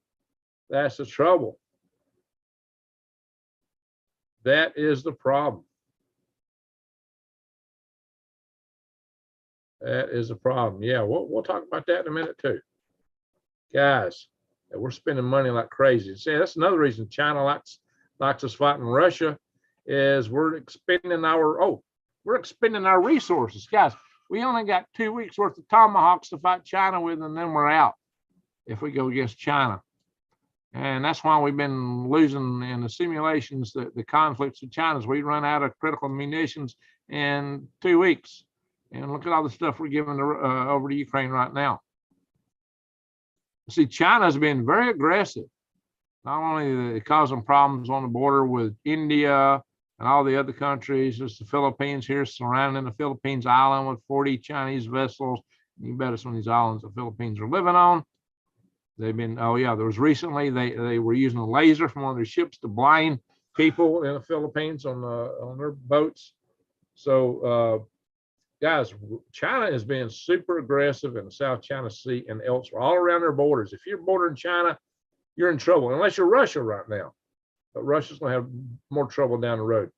That's the trouble. That is the problem. That is a problem. Yeah, we'll talk about that in a minute too. Guys, we're spending money like crazy. See, that's another reason China likes us fighting Russia is we're expending our resources. Guys, we only got 2 weeks worth of tomahawks to fight China with, and then we're out if we go against China. And that's why we've been losing in the simulations, the conflicts with China. We run out of critical munitions in 2 weeks. And look at all the stuff we're giving over to Ukraine right now. See, China's been very aggressive. Not only causing problems on the border with India and all the other countries, there's the Philippines here surrounding the Philippines island with 40 Chinese vessels. You bet some of these islands the Philippines are living on. They've been, oh yeah, there was recently, they were using a laser from one of their ships to blind people in the Philippines on their boats. So, guys, China is being super aggressive in the South China Sea and elsewhere, all around their borders. If you're bordering China, you're in trouble, unless you're Russia right now. But Russia's going to have more trouble down the road.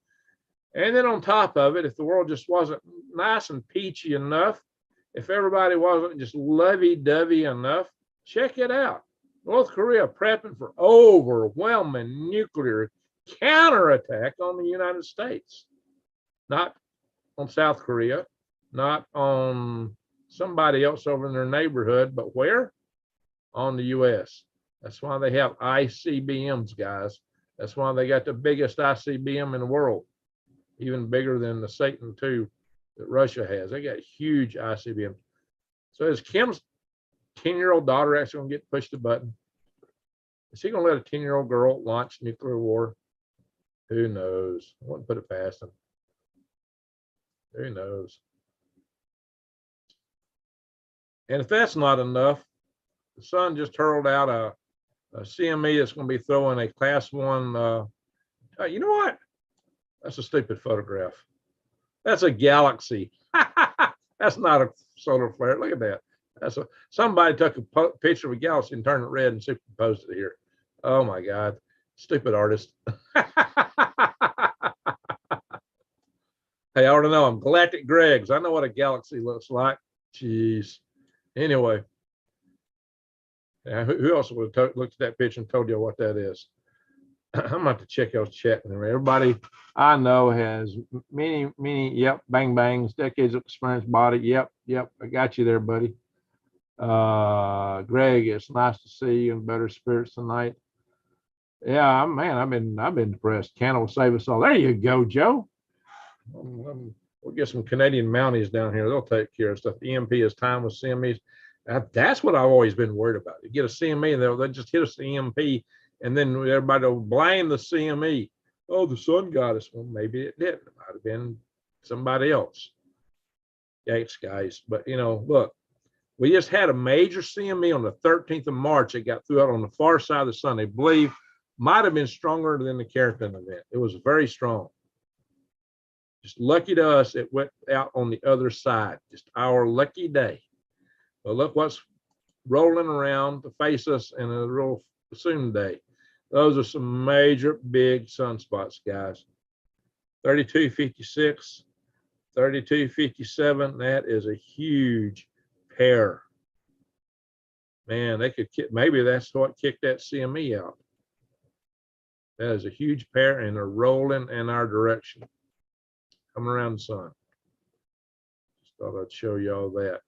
And then on top of it, if the world just wasn't nice and peachy enough, if everybody wasn't just lovey-dovey enough, check it out. North Korea prepping for overwhelming nuclear counterattack on the United States. Not on South Korea, not on somebody else over in their neighborhood, but where? On the U.S. That's why they have ICBMs, guys. That's why they got the biggest ICBM in the world, even bigger than the Satan II that Russia has. They got huge ICBMs. So is Kim's 10-year-old daughter actually going to get pushed the button? Is he going to let a 10-year-old girl launch nuclear war? Who knows? I wouldn't put it past him. Who knows? And if that's not enough, the Sun just hurled out a CME that's going to be throwing a Class 1. You know what? That's a stupid photograph. That's a galaxy. That's not a solar flare. Look at that. Somebody took a picture of a galaxy and turned it red and superimposed it here. Oh my God. Stupid artist. Hey, I already know I'm Galactic Greg's. I know what a galaxy looks like. Jeez. Anyway. Who else would have looked at that picture and told you what that is? I'm about to check y'all's chat. Everybody I know has many, yep, bang bangs, decades of experience, body. Yep, I got you there, buddy. Greg, it's nice to see you in better spirits tonight. Yeah, man, I've been depressed. Canada will save us all. There you go, Joe. We'll get some Canadian Mounties down here. They'll take care of stuff. EMP is time with CMEs. That's what I've always been worried about. You get a CME and they'll just hit us the EMP, and then everybody will blame the CME. Oh, the sun got us. Well, maybe it didn't. It might have been somebody else. Yikes, guys. But, you know, look, we just had a major CME on the 13th of March. It got through out on the far side of the sun. They believe might have been stronger than the Carrington event. It was very strong. Just lucky to us, it went out on the other side. Just our lucky day. Well, look what's rolling around to face us in a real soon day. Those are some major big sunspots, guys. 3256, 3257. That is a huge pair. Man, they could, maybe that's what kicked that CME out. That is a huge pair, and they're rolling in our direction, coming around the sun. Just thought I'd show y'all that.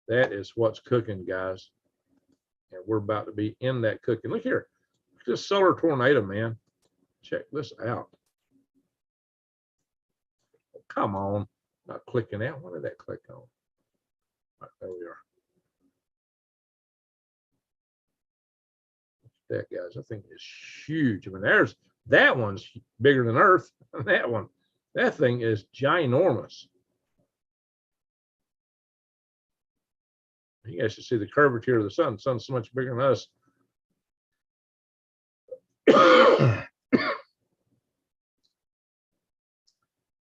That is what's cooking, guys. And we're about to be in that cooking. Look here. Look at this solar tornado, man. Check this out. Oh, come on. Not clicking out. What did that click on? Right, there we are. Look at that, guys. I think it's huge. I mean, there's that one's bigger than Earth. That one. That thing is ginormous. You guys should see the curvature of the sun. The sun's so much bigger than us.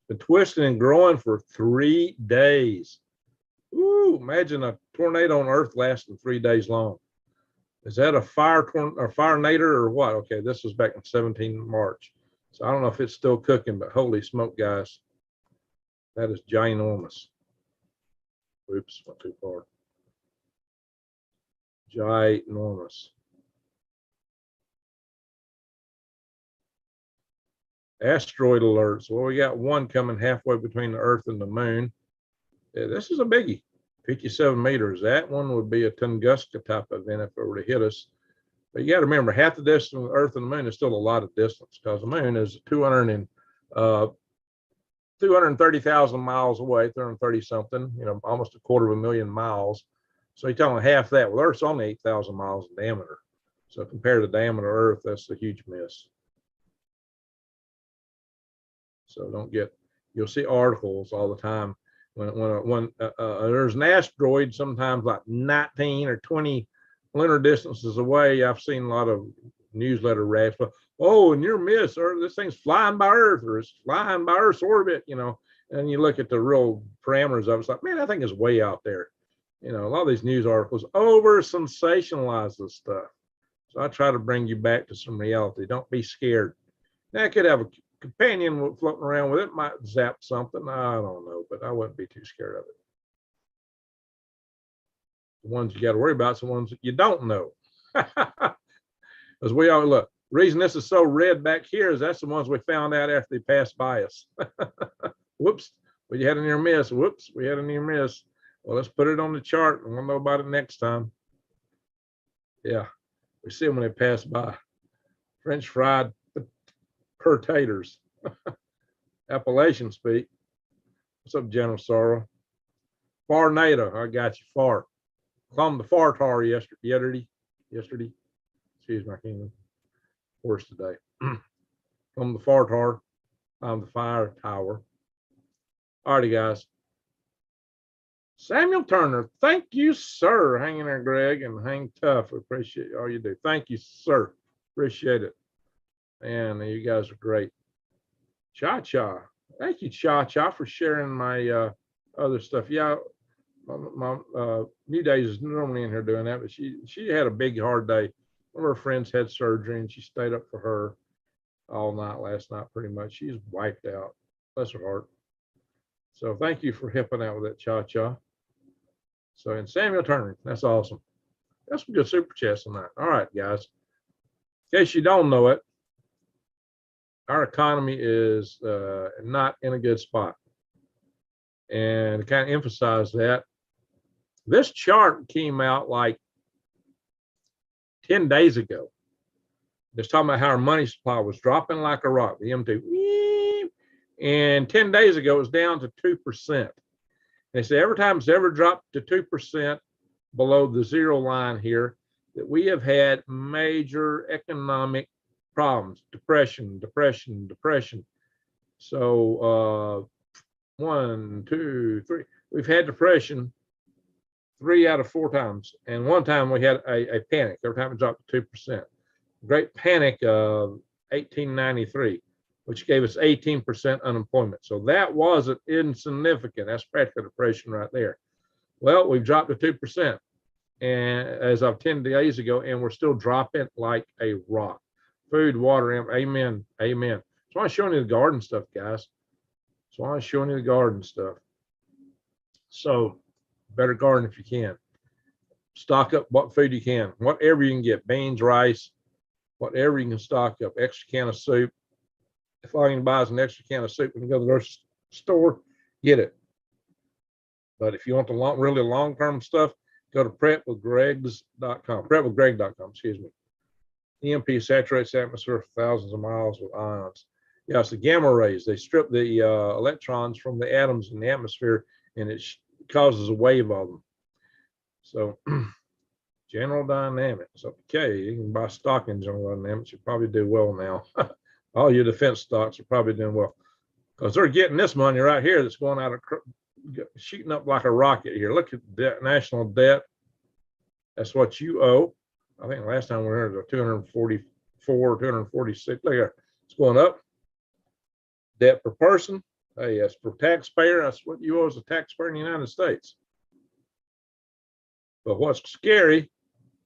Been twisting and growing for 3 days. Ooh, imagine a tornado on Earth lasting 3 days long. Is that a fire nader or what? Okay, this was back in 17 March. So I don't know if it's still cooking, but holy smoke, guys. That is ginormous. Oops, went too far. Ginormous. Asteroid alerts. Well, we got one coming halfway between the Earth and the Moon. Yeah, this is a biggie. 57 meters. That one would be a Tunguska type event if it were to hit us. But you got to remember, half the distance of the Earth and the Moon is still a lot of distance, because the Moon is 230,000 miles away, 330 something, you know, almost 250,000 miles. So you're telling half that. Well, Earth's only 8,000 miles in diameter. So compared to the diameter of Earth, that's a huge miss. So don't get, you'll see articles all the time when there's an asteroid sometimes like 19 or 20 lunar distances away. I've seen a lot of newsletter raps, but oh, and you're miss, or this thing's flying by Earth, or it's flying by Earth's orbit, you know. And you look at the real parameters of it, it's like, man, that thing is way out there. You know, a lot of these news articles over sensationalize this stuff. So I try to bring you back to some reality. Don't be scared. Now, I could have a companion floating around with it, might zap something. I don't know, but I wouldn't be too scared of it. The ones you got to worry about is the ones that you don't know. As we all look, the reason this is so red back here is that's the ones we found out after they passed by us. Whoops, we had a near miss. Whoops, we had a near miss. Well, let's put it on the chart and we'll know about it next time. Yeah, we see them when they pass by. French fried potatoes. Appalachian speak. What's up, General Sorrow? Far NATO, I got you. Far. Call the far tar yesterday. Excuse me, I can't even worse today. From the far tar, I'm the fire tower. Alrighty, guys. Samuel Turner, thank you, sir. Hang in there, Greg, and hang tough. We appreciate all you do. Thank you, sir. Appreciate it. Man, you guys are great. Cha-Cha. Thank you, Cha-Cha, for sharing my other stuff. Yeah, my New Days is normally in here doing that, but she had a big, hard day. One of her friends had surgery, and she stayed up for her all night last night, pretty much. She's wiped out. Bless her heart. So thank you for helping out with that, Cha-Cha. So, and Samuel Turner, that's awesome. That's some good super chats tonight. All right, guys. In case you don't know it, our economy is not in a good spot. And to kind of emphasize that, this chart came out like 10 days ago. It's talking about how our money supply was dropping like a rock, the M2. And 10 days ago, it was down to 2%. They say every time it's ever dropped to 2% below the zero line here, that we have had major economic problems, depression. So 1, 2, 3, we've had depression 3 out of 4 times. And one time we had a panic every time it dropped to 2%. Great Panic of 1893, which gave us 18% unemployment. So that wasn't insignificant. That's practically depression right there. Well, we've dropped to 2%. And as of 10 days ago, and we're still dropping like a rock. Food, water, amen, amen. So I'm showing you the garden stuff, guys. So I'm showing you the garden stuff. So better garden if you can. Stock up what food you can, whatever you can get, beans, rice, whatever you can stock up. Extra can of soup. If all you can buy is an extra can of soup when you go to the grocery store, get it. But if you want the really long-term stuff, go to prepwithgregs.com, prepwithgreg.com, excuse me. EMP saturates the atmosphere for thousands of miles with ions. Yeah, it's the gamma rays. They strip the electrons from the atoms in the atmosphere, and it causes a wave of them. So General Dynamics, okay, you can buy stock in General Dynamics. You probably do well now. All your defense stocks are probably doing well because they're getting this money right here that's going out of shooting up like a rocket here. Look at debt, national debt. That's what you owe. I think last time we were here, 244, 246. Look here, it's going up. Debt per person. Hey, that's per taxpayer. That's what you owe as a taxpayer in the United States. But what's scary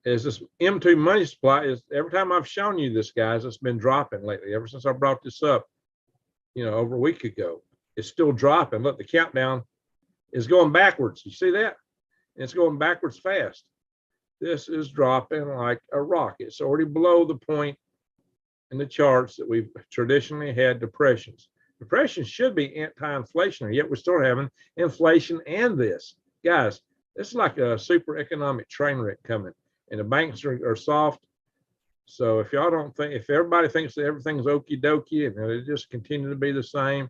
is this M2 money supply is every time I've shown you this, guys, it's been dropping lately. Ever since I brought this up, over a week ago, it's still dropping. Look, the countdown is going backwards. You see that? And it's going backwards fast. This is dropping like a rock. It's already below the point in the charts that we've traditionally had depressions. Depressions should be anti-inflationary, yet we're still having inflation and this. Guys, this is like a super economic train wreck coming, and the banks are soft. So if y'all don't think, if everybody thinks that everything's okie dokie and it just continue to be the same,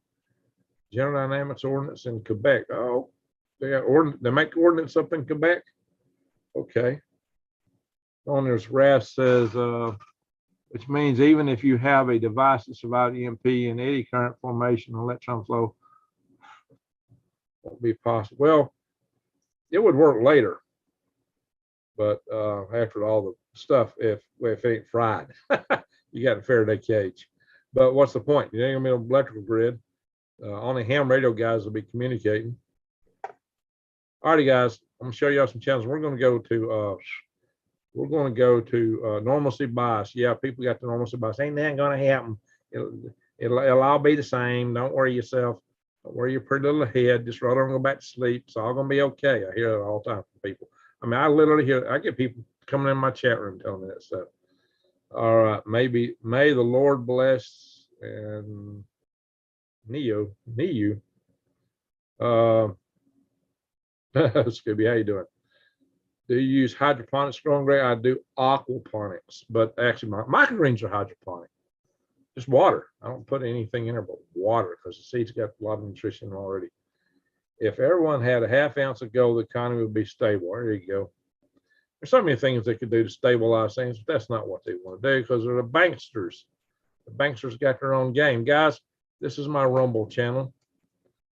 General Dynamics ordinance in Quebec. Oh, they make ordinance up in Quebec. Okay. On there's RAS says, which means even if you have a device that survives EMP and eddy current formation, electron flow won't be possible. Well, it would work later, but after all the stuff, if it ain't fried, you got a Faraday cage. But what's the point? You ain't gonna be on electrical grid. Only ham radio guys will be communicating. Alrighty, guys, I'm gonna show y'all some channels. We're gonna go to normalcy bias. Yeah, people got the normalcy bias. Ain't that gonna happen? It'll all be the same. Don't worry yourself. Don't worry your pretty little head. Just roll over and go back to sleep. It's all gonna be okay. I hear it all the time from people. I mean, I literally hear. I get people coming in my chat room telling me that stuff. All right, may the Lord bless and Neo. Scooby, how you doing? Do you use hydroponics growing grade? I do aquaponics, but actually my microgreens are hydroponic. Just water. I don't put anything in there but water because the seeds got a lot of nutrition already. If everyone had a half ounce of gold, the economy would be stable. There you go. There's so many things they could do to stabilize things, but that's not what they want to do because they're the banksters. The banksters got their own game. Guys, this is my Rumble channel.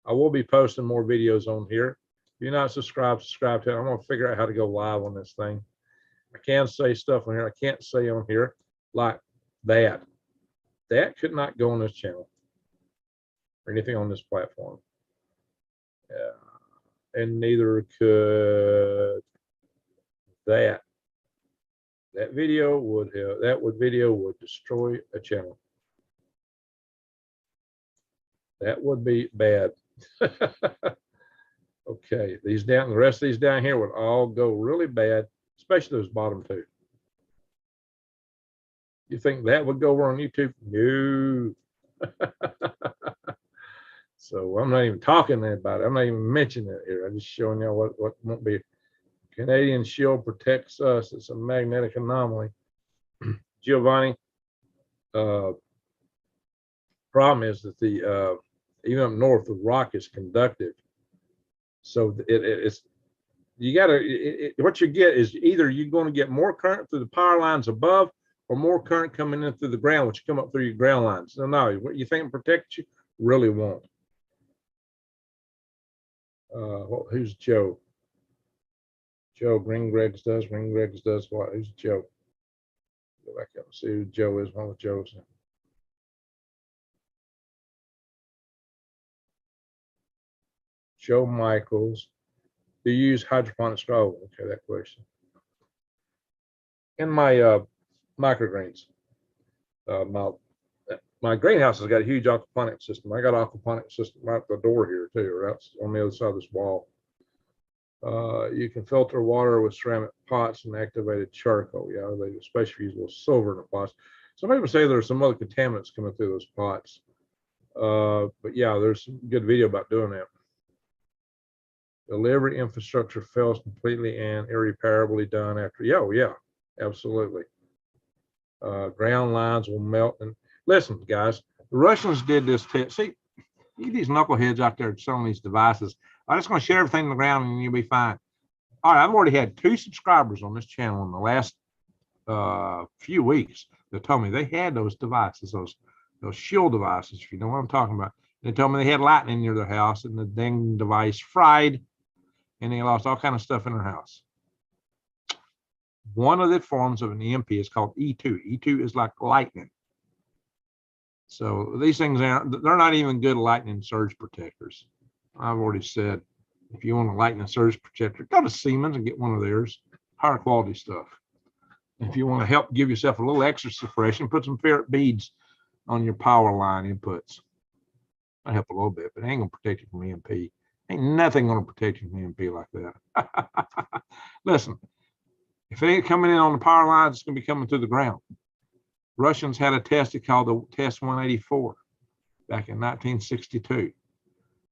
I will be posting more videos on here. If you're not subscribed, subscribe to it. I'm going to figure out how to go live on this thing. I can say stuff on here. I can't say on here like that. That could not go on this channel or anything on this platform. And neither could that. That video would destroy a channel. That would be bad. Okay, the rest of these down here would all go really bad. especially those bottom two. You think that would go over on YouTube? No. So I'm not even talking about it. I'm not even mentioning it here. I'm just showing you what won't be. Canadian shield protects us. It's a magnetic anomaly. Giovanni, problem is that the even up north, the rock is conductive. So it's you got to what you get is either you're going to get more current through the power lines above, or more current coming in through the ground, which come up through your ground lines. No, what you think protects you really won't. Who's Joe? Joe, Green Greg's does. Green Greg's does what? Who's Joe? Go back up and see who Joe is. One of Joe's. Joe Michaels. Do you use hydroponics? Oh, okay, that question. In my microgreens, my greenhouse has got a huge aquaponic system. I got an aquaponic system right at the door here too, or else on the other side of this wall. You can filter water with ceramic pots and activated charcoal. Yeah, they especially use a little silver in the pots. Some people say there's some other contaminants coming through those pots. But yeah, there's some good video about doing that. Delivery infrastructure fails completely and irreparably done after. Yeah, absolutely. Ground lines will melt. And listen, guys, the Russians did this test. See, you these knuckleheads out there selling these devices. I'm just going to share everything on the ground and you'll be fine. All right, I've already had 2 subscribers on this channel in the last few weeks that told me they had those devices, those shield devices, if you know what I'm talking about. They told me they had lightning near their house and the dang device fried and they lost all kind of stuff in their house. One of the forms of an EMP is called E2. E2 is like lightning. So these things they're not even good lightning surge protectors. I've already said, if you want a lightning surge protector, go to Siemens and get one of theirs, higher quality stuff. If you want to help give yourself a little extra suppression, put some ferrite beads on your power line inputs. That'll help a little bit, but it ain't gonna protect you from EMP. Ain't nothing gonna protect you from EMP like that. Listen, if it ain't coming in on the power lines, it's gonna be coming through the ground. Russians had a test they called the Test 184 back in 1962.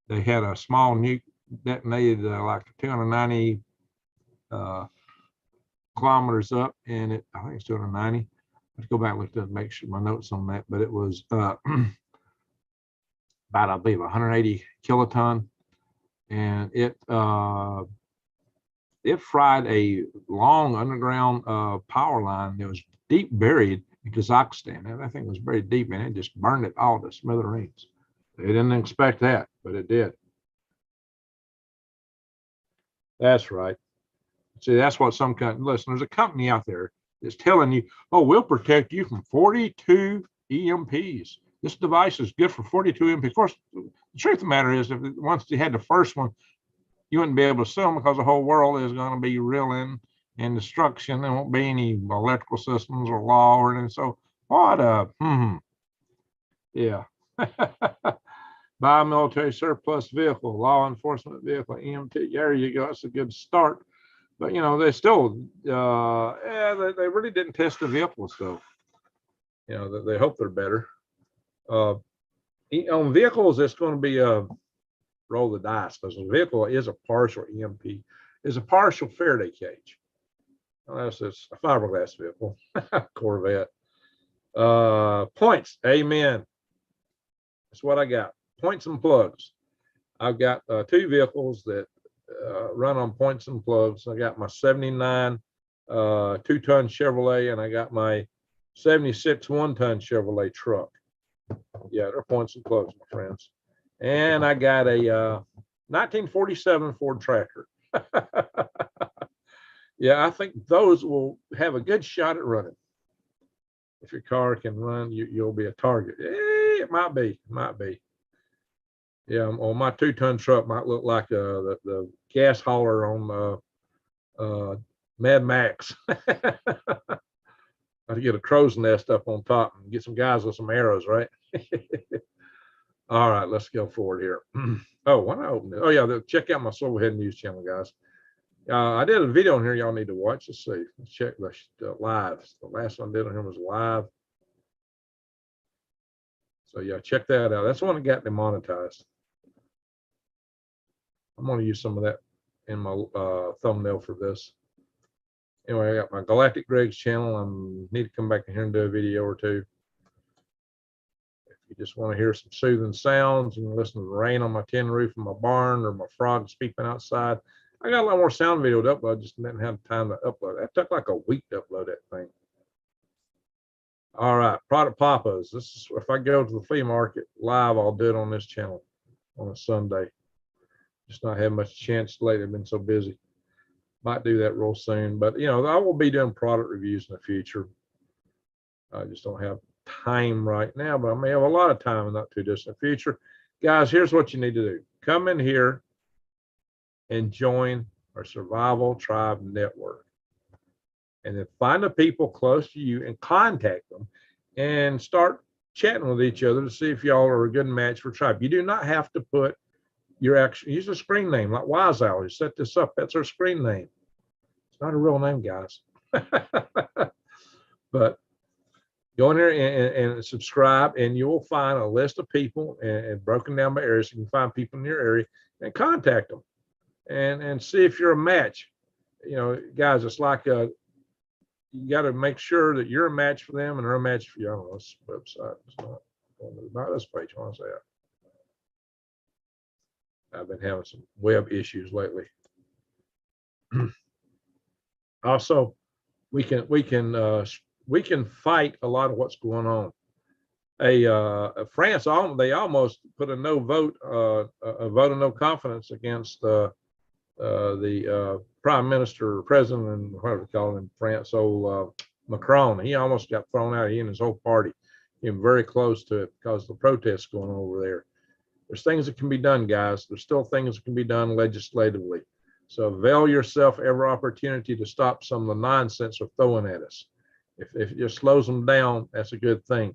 They had a small nuke detonated like 290 kilometers up, and I think it's 290. Let's go back and look to make sure my notes on that, but it was about, I believe, 180 kiloton, and it fried a long underground power line that was deep buried in Kazakhstan. And I think it was very deep, and it just burned it all to smithereens. They didn't expect that, but it did. That's right. See, that's what some company, listen, there's a company out there that's telling you, oh, we'll protect you from 42 EMPs. This device is good for 42 EMPs. Of course, the truth of the matter is, if once you had the first one, you wouldn't be able to sell them because the whole world is going to be reeling and destruction. There won't be any electrical systems or law or anything. So what yeah. Buy a military surplus vehicle, law enforcement vehicle, EMT. There you go. That's a good start. But you know, they still, they really didn't test the vehicles, so you know, they hope they're better. On vehicles, it's going to be roll the dice, because the vehicle is a partial EMP, is a partial Faraday cage. Unless it's a fiberglass vehicle, Corvette. Points, amen. That's what I got. Points and plugs. I've got 2 vehicles that run on points and plugs. I got my 79 2-ton Chevrolet, and I got my 76 1-ton Chevrolet truck. Yeah, they're points and plugs, my friends. And I got a 1947 Ford tractor. Yeah, I think those will have a good shot at running. If your car can run, you'll be a target. It might be, Yeah, well, my 2-ton truck might look like the gas hauler on Mad Max. I'd get a crow's nest up on top and get some guys with some arrows, right? All right, let's go forward here. Oh, when I open it, oh yeah, check out my Swivel News channel, guys. I did a video on here y'all need to watch. Let's see. Let's check the lives. The last one I did on here was live. So yeah, check that out. That's the one that got demonetized. I'm going to use some of that in my thumbnail for this. Anyway, I got my Galactic Greg's channel. I need to come back in here and do a video or two. If you just want to hear some soothing sounds and listen to the rain on my tin roof in my barn or my frogs peeping outside, I got a lot more sound video to upload. Just didn't have time to upload. That took like a week to upload that thing. All right, product papas. This is if I go to the flea market live, I'll do it on this channel on a Sunday. Just not had much chance lately. I've been so busy. Might do that real soon, but you know, I will be doing product reviews in the future. I just don't have time right now, but I may have a lot of time in the not too distant future. Guys, here's what you need to do. Come in here and join our Survival Tribe Network. And then find the people close to you and contact them and start chatting with each other to see if y'all are a good match for tribe. You do not have to put your actual, use a screen name like Wise Owl. You set this up, that's our screen name. It's not a real name, guys. But go in there and subscribe, and you will find a list of people and broken down by areas. You can find people in your area and contact them and see if you're a match. You know, guys, it's like you got to make sure that you're a match for them and they're a match for you. I don't know, this website is not this page. I want to say that. I've been having some web issues lately. Also, we can fight a lot of what's going on. France, they almost put a no vote, a vote of no confidence against the prime minister, president, and whatever they call him in France, Macron. He almost got thrown out. He and his whole party came very close to it because of the protests going on over there. There's things that can be done, guys. There's still things that can be done legislatively. So avail yourself every opportunity to stop some of the nonsense they're throwing at us. If it just slows them down, that's a good thing.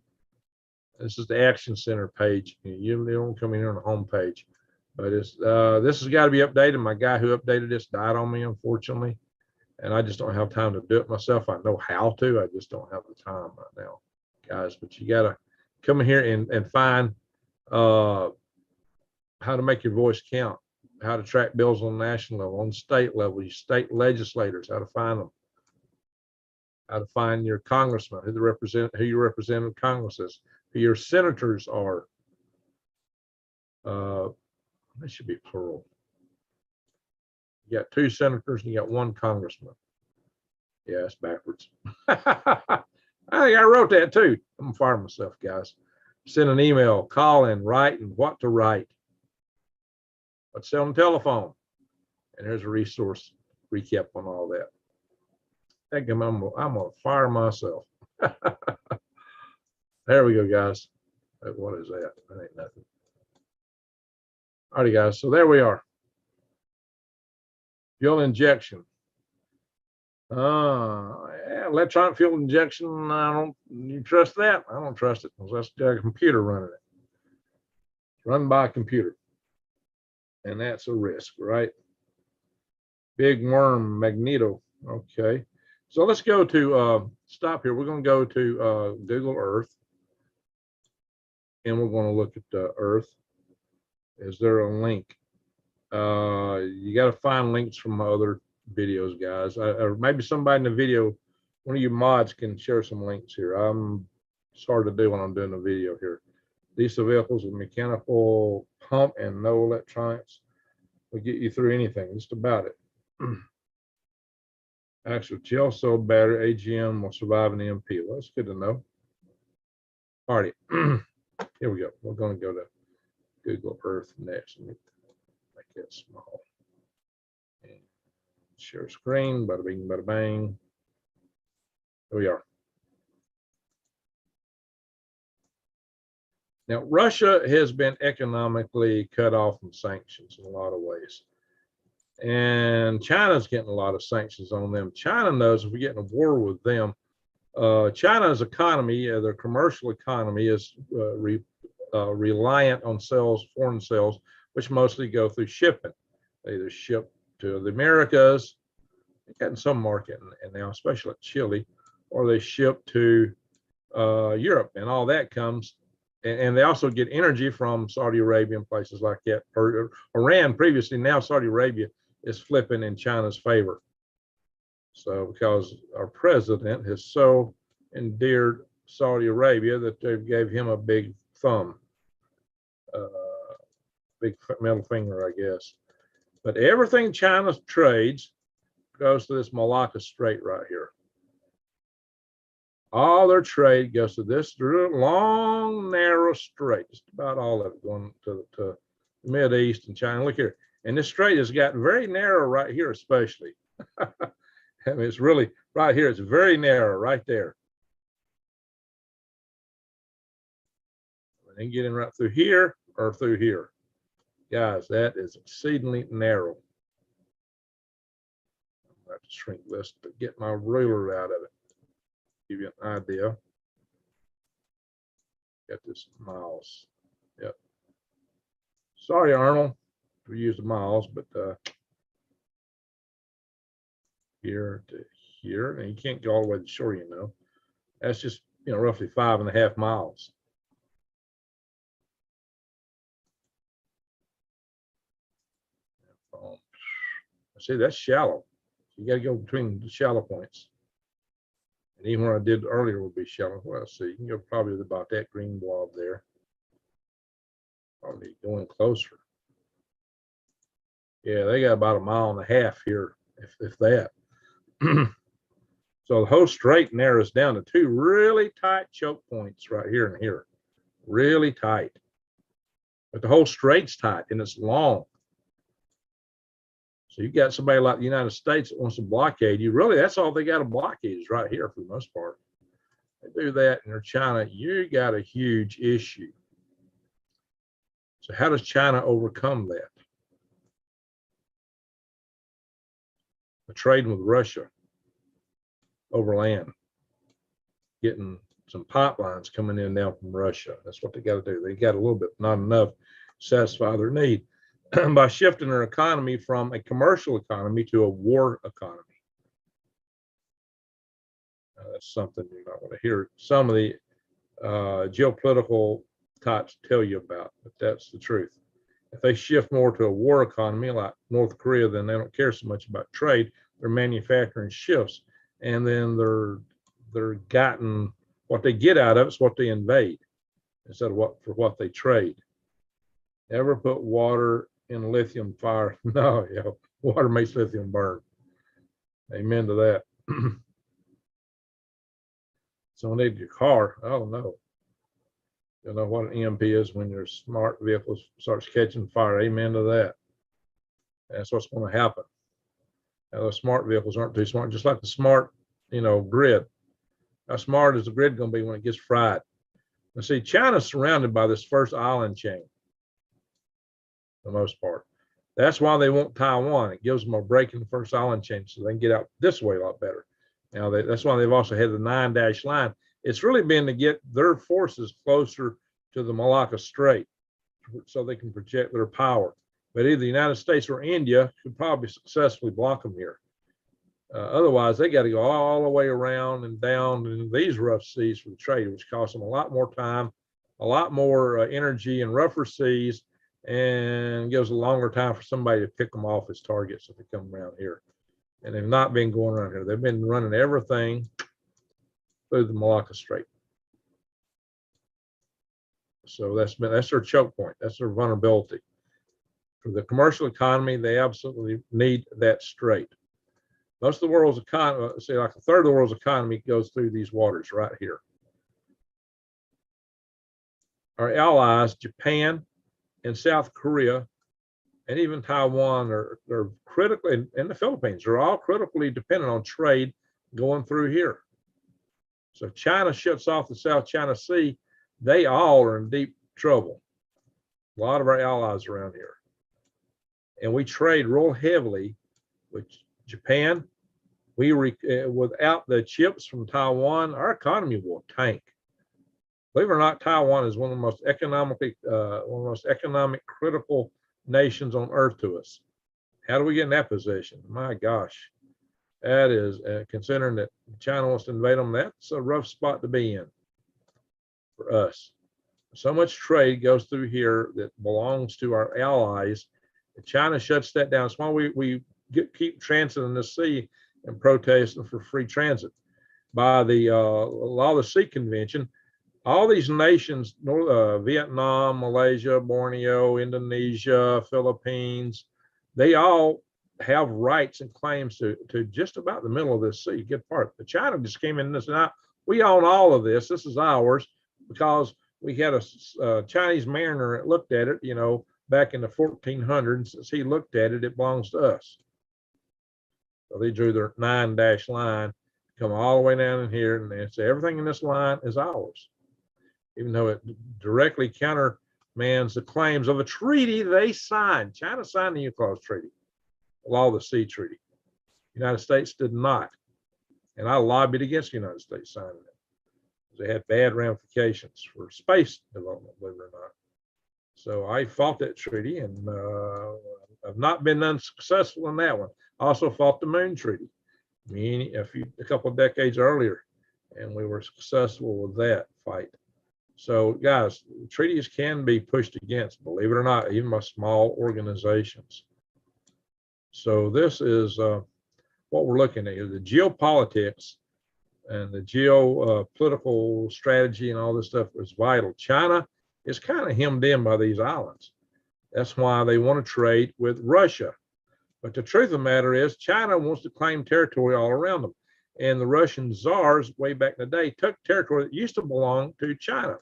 This is the Action Center page. You don't come in here on the home page. But this has got to be updated. My guy who updated this died on me, unfortunately. And I just don't have time to do it myself. I know how to. I just don't have the time right now, guys. But you got to come in here and find how to make your voice count, how to track bills on the national level, on state level, your state legislators, how to find them, how to find your congressman, who your representative Congress is, who your senators are. That should be plural. You got 2 senators and you got 1 congressman. Yeah, it's backwards. I think I wrote that too. I'm gonna fire myself, guys. Send an email, call in, write, and what to write. What's on the telephone. And here's a resource recap on all that. I'm gonna fire myself. There we go, guys. What is that? That ain't nothing. Alrighty, guys. So there we are. Fuel injection. Yeah, electronic fuel injection. You trust that? I don't trust it because that's got a computer running it. It's run by a computer, and that's a risk, right? Big worm magneto. Okay. So let's go to stop here. We're going to go to Google Earth, and we're going to look at Earth. Is there a link? You got to find links from my other videos, guys. Or maybe somebody in the video, one of you mods can share some links here. It's hard to do when I'm doing a video here. Diesel vehicles with mechanical pump and no electronics will get you through anything, just about it. Actual gel cell battery, AGM will survive an EMP. Well, that's good to know. All right, here we go. We're going to go to Google Earth next. Let me make it small. And share screen, bada bing, bada bang. Here we are. Now, Russia has been economically cut off from sanctions in a lot of ways. And China's getting a lot of sanctions on them. China knows if we get in a war with them, China's economy, their commercial economy, is reliant on foreign sales, which mostly go through shipping. They either ship to the Americas got in some market and now, especially like Chile, or they ship to Europe, and all that comes. And they also get energy from Saudi Arabia and places like that. Iran previously, now Saudi Arabia is flipping in China's favor. So because our president has so endeared Saudi Arabia that they gave him a big thumb, big middle finger, I guess. But everything China trades goes to this Malacca Strait right here. All their trade goes to this long, narrow strait, just about all of it going to the Mid East and China. Look here. And this strait has gotten very narrow right here, especially. I mean, it's really right here. It's very narrow right there. And then get in right through here or through here. Guys, that is exceedingly narrow. I have to shrink this to get my ruler out of it. Give you an idea. Got this miles. Yep. Sorry, Arnold, we use the miles, but here to here, and you can't go all the way to shore, you know. That's just, you know, roughly 5.5 miles. See, that's shallow. You got to go between the shallow points. And even what I did earlier would be shallow. Well, see, you can go probably about that green blob there. Probably going closer. Yeah, they got about 1.5 miles here, if that. So the whole strait narrows down to 2 really tight choke points right here and here. Really tight. But the whole strait's tight and it's long. So you got somebody like the United States that wants to blockade you. Really, that's all they got to blockade is right here for the most part. They do that in China, you got a huge issue. So how does China overcome that? The trading with Russia over land, getting some pipelines coming in now from Russia. That's what they got to do. They got a little bit, not enough to satisfy their need. By shifting their economy from a commercial economy to a war economy. That's something you might want to hear some of the geopolitical types tell you about, but that's the truth. If they shift more to a war economy like North Korea, then they don't care so much about trade. Their manufacturing shifts, and then they're gotten what they get out of it's what they invade instead of what they trade. Ever put water in lithium fire? No, yeah, water makes lithium burn. Amen to that. So when they do your car, I don't know. You know what an EMP is when your smart vehicle starts catching fire. Amen to that. That's what's going to happen. Now, those smart vehicles aren't too smart, just like the smart, you know, grid. How smart is the grid going to be when it gets fried? Now, see, China's surrounded by this first island chain. For the most part. That's why they want Taiwan. It gives them a break in the first island chain so they can get out this way a lot better. Now, that's why they've also had the 9-dash line. It's really been to get their forces closer to the Malacca Strait so they can project their power. But either the United States or India could probably successfully block them here. Otherwise, they got to go all the way around and down in these rough seas for the trade, which costs them a lot more time, a lot more energy in rougher seas, and gives a longer time for somebody to pick them off as targets if they come around here. And they've not been going around here. They've been running everything through the Malacca Strait. So that's their choke point. That's their vulnerability. For the commercial economy, they absolutely need that strait. Most of the world's economy, say like a third of the world's economy goes through these waters right here. Our allies, Japan and South Korea, and even Taiwan are critically, and the Philippines are all critically dependent on trade going through here. So if China shuts off the South China Sea, they all are in deep trouble. A lot of our allies around here. And we trade real heavily with Japan. Without the chips from Taiwan, our economy will tank. Believe it or not, Taiwan is one of the most economic critical nations on earth to us. How do we get in that position? My gosh. That is, considering that China wants to invade them, that's a rough spot to be in for us. So much trade goes through here that belongs to our allies. China shuts that down. That's why we keep transiting the sea and protesting for free transit. By the Law of the Sea Convention, all these nations, Vietnam, Malaysia, Borneo, Indonesia, Philippines, they all have rights and claims to just about the middle of this sea, good part. But China just came in this, and we own all of this. This is ours because we had a Chinese mariner that looked at it, back in the 1400s. Since he looked at it, it belongs to us. So they drew their 9-dash line, come all the way down in here, and they say everything in this line is ours, even though it directly countermands the claims of a treaty they signed. China signed the UNCLOS Treaty, the Law of the Sea Treaty. The United States did not. And I lobbied against the United States signing it. They had bad ramifications for space development, believe it or not. So I fought that treaty, and I've not been unsuccessful in that one. I also fought the Moon Treaty a couple of decades earlier, and we were successful with that fight. So guys, treaties can be pushed against, believe it or not, even by small organizations. So this is what we're looking at here. The geopolitics and the geopolitical strategy and all this stuff is vital. China is kind of hemmed in by these islands. That's why they want to trade with Russia. But the truth of the matter is, China wants to claim territory all around them. And the Russian czars, way back in the day, took territory that used to belong to China.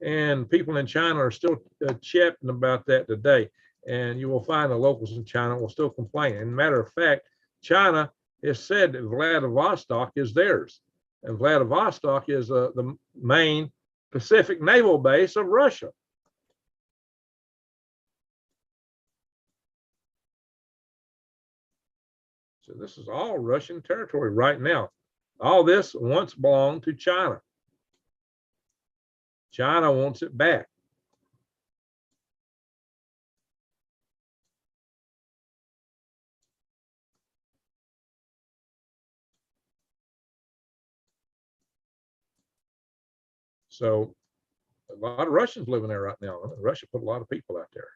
And people in China are still chatting about that today. And you will find the locals in China will still complain. And matter of fact, China has said that Vladivostok is theirs. And Vladivostok is the main Pacific naval base of Russia. So this is all Russian territory right now. All this once belonged to China. China wants it back. So a lot of Russians living there right now. Russia put a lot of people out there.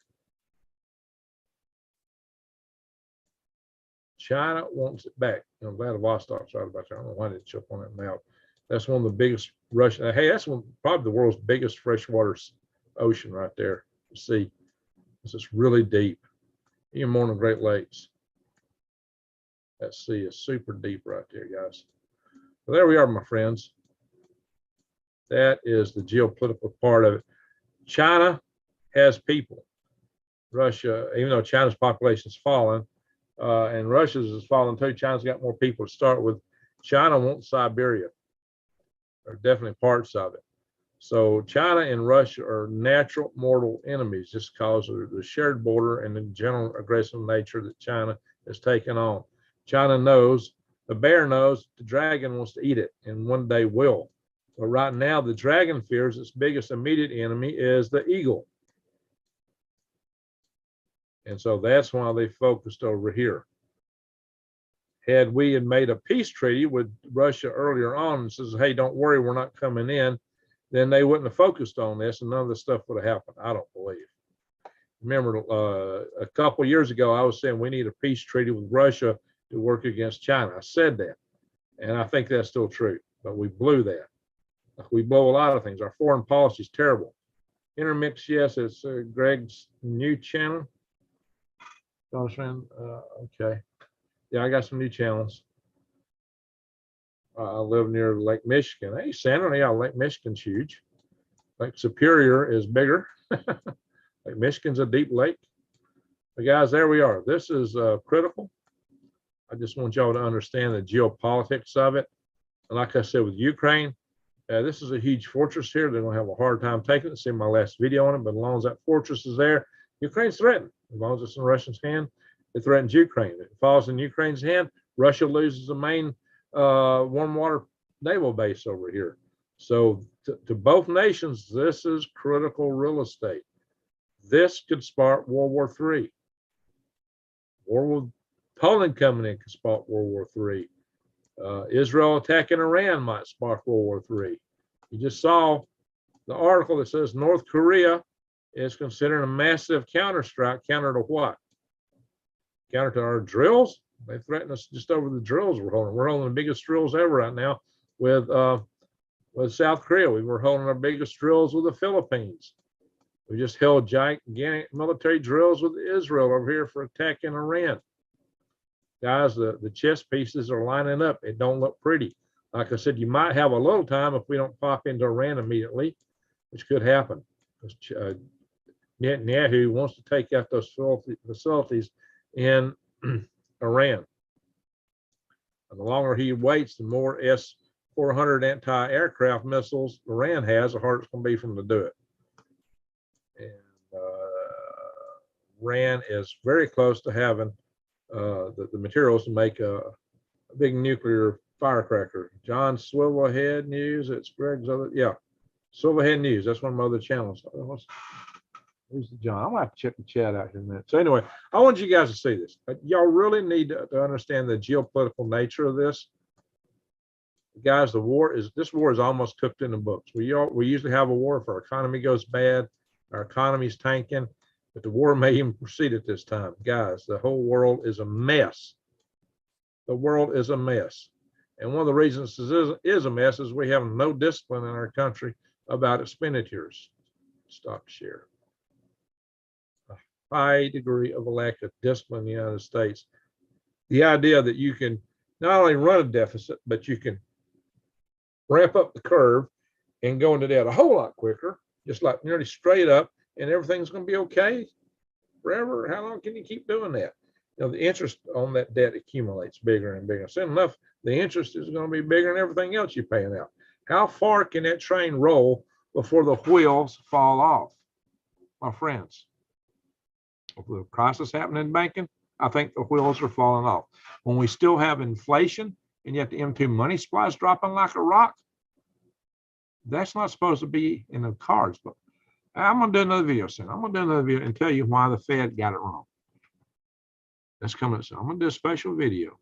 China wants it back. Vladivostok's right about there. I don't know why they show up on that map. That's one of the biggest Russian. Hey, that's probably the world's biggest freshwater ocean right there. Sea. It's just really deep, even more than the Great Lakes. That sea is super deep right there, guys. So there we are, my friends. That is the geopolitical part of it. China has people. Russia, even though China's population is falling, and Russia's is falling too, China's got more people to start with. China wants Siberia. There are definitely parts of it. So China and Russia are natural mortal enemies just because of the shared border and the general aggressive nature that China has taken on. China knows, the bear knows, the dragon wants to eat it, and one day will. But right now, the dragon fears its biggest immediate enemy is the eagle. And so that's why they focused over here. Had we had made a peace treaty with Russia earlier on and says, hey, don't worry, we're not coming in, then they wouldn't have focused on this and none of this stuff would have happened, I don't believe. Remember, a couple of years ago, I was saying we need a peace treaty with Russia to work against China. I said that, and I think that's still true, but we blew that. We blow a lot of things. Our foreign policy is terrible. Intermix, yes, it's Greg's new channel. Okay. Yeah, I got some new channels. I live near Lake Michigan. Hey, Santa, yeah, Lake Michigan's huge. Lake Superior is bigger. Lake Michigan's a deep lake. But guys, there we are. This is critical. I just want y'all to understand the geopolitics of it. And like I said, with Ukraine, this is a huge fortress here. They're going to have a hard time taking it. See my last video on it, but as long as that fortress is there, Ukraine's threatened. As long as it's in Russia's hand, it threatens Ukraine. If it falls in Ukraine's hand, Russia loses the main warm water naval base over here. So to both nations, this is critical real estate. This could spark World War III. War with Poland coming in could spark World War III. Israel attacking Iran might spark World War III. You just saw the article that says North Korea is considering a massive counterstrike. Counter to what? Counter to our drills? They threaten us just over the drills we're holding. We're holding the biggest drills ever right now with South Korea. We were holding our biggest drills with the Philippines. We just held gigantic military drills with Israel over here for attacking Iran. Guys, the chess pieces are lining up. It don't look pretty. Like I said, you might have a little time if we don't pop into Iran immediately, which could happen. Netanyahu wants to take out those facilities in Iran. And the longer he waits, the more S-400 anti-aircraft missiles Iran has, the harder it's going to be for them to do it. And Iran is very close to having the materials to make a big nuclear firecracker. John Swivel Head News. It's Greg's other, yeah, Swivel Head News. That's one of my other channels. Who's the John? I'm gonna have to check the chat out here in a minute. So anyway, I want you guys to see this. Y'all really need to understand the geopolitical nature of this. Guys, this war is almost cooked in the books. We usually have a war if our economy goes bad, our economy's tanking, but the war may even proceed at this time. Guys, the whole world is a mess. The world is a mess. And one of the reasons this is a mess is we have no discipline in our country about expenditures. Stop share. A high degree of a lack of discipline in the United States. The idea that you can not only run a deficit, but you can ramp up the curve and go into debt a whole lot quicker, just like nearly straight up, and everything's going to be okay forever. How long can you keep doing that? You know, the interest on that debt accumulates bigger and bigger. Soon enough, the interest is going to be bigger than everything else you're paying out. How far can that train roll before the wheels fall off? My friends, with the crisis happening in banking, I think the wheels are falling off. When we still have inflation and yet the M2 money supply is dropping like a rock, that's not supposed to be in the cards. But I'm going to do another video soon. I'm going to do another video and tell you why the Fed got it wrong. That's coming soon. I'm going to do a special video.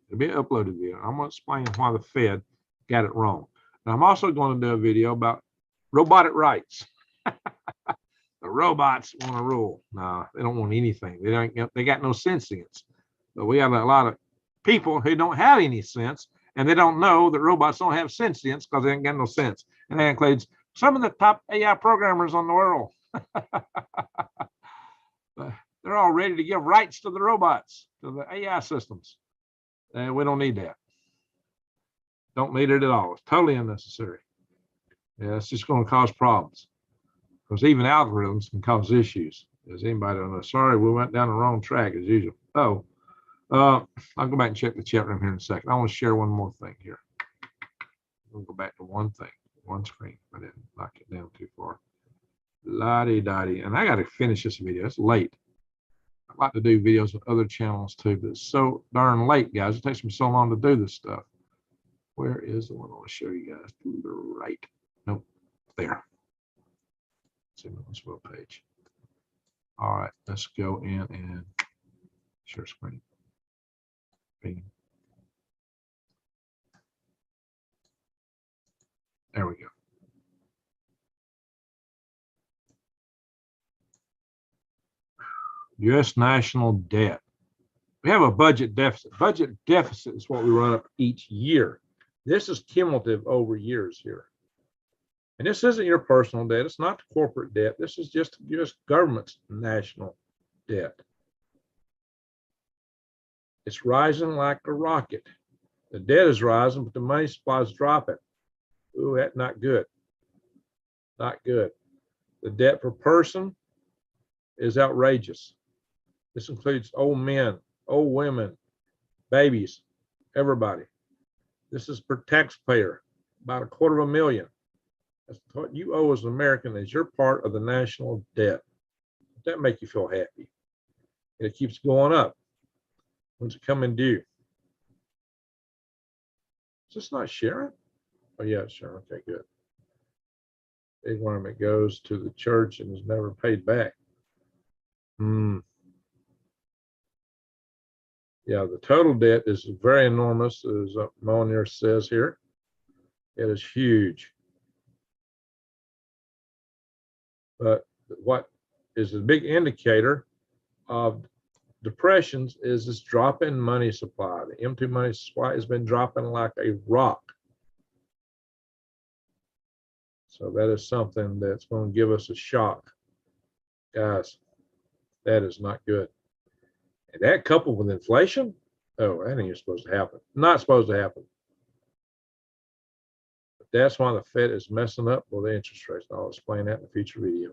It'll be an uploaded video. I'm going to explain why the Fed got it wrong. And I'm also going to do a video about robotic rights. The robots want to rule. No, they don't want anything. They got no sentience. But we have a lot of people who don't have any sense, and they don't know that robots don't have sentience because they ain't got no sense. And that includes some of the top AI programmers on the world. They're all ready to give rights to the robots, to the AI systems. And we don't need that. Don't need it at all. It's totally unnecessary. Yeah, it's just going to cause problems. Because even algorithms can cause issues. Does anybody know? Sorry, we went down the wrong track as usual. Oh, I'll go back and check the chat room here in a second. I want to share one more thing here. We'll go back to one thing, one screen. I didn't knock it down too far. La-di-da-di. And I got to finish this video. It's late. I'd like to do videos with other channels too, but it's so darn late, guys. It takes me so long to do this stuff. Where is the one I want to show you guys? To the right. Nope. There. See on this web page. All right, let's go in and share screen. There we go. U.S. national debt. We have a budget deficit. Budget deficit is what we run up each year. This is cumulative over years here. And this isn't your personal debt. It's not the corporate debt. This is just U.S. government's national debt. It's rising like a rocket. The debt is rising, but the money supply is dropping. Ooh, that's not good. Not good. The debt per person is outrageous. This includes old men, old women, babies, everybody. This is per taxpayer, about $250,000. That's what you owe as an American as your part of the national debt. That make you feel happy. And it keeps going up. When's it coming due? Is this not sharing? Oh yeah, it's sharing. Okay, good. Big worm, it goes to the church and is never paid back. Yeah, the total debt is very enormous, as Monier says here. It is huge. But what is a big indicator of depressions is this drop in money supply. The M2 money supply has been dropping like a rock. So that is something that's going to give us a shock. Guys, that is not good. And that coupled with inflation, oh, that ain't supposed to happen. Not supposed to happen. But that's why the Fed is messing up with the interest rates. I'll explain that in a future video.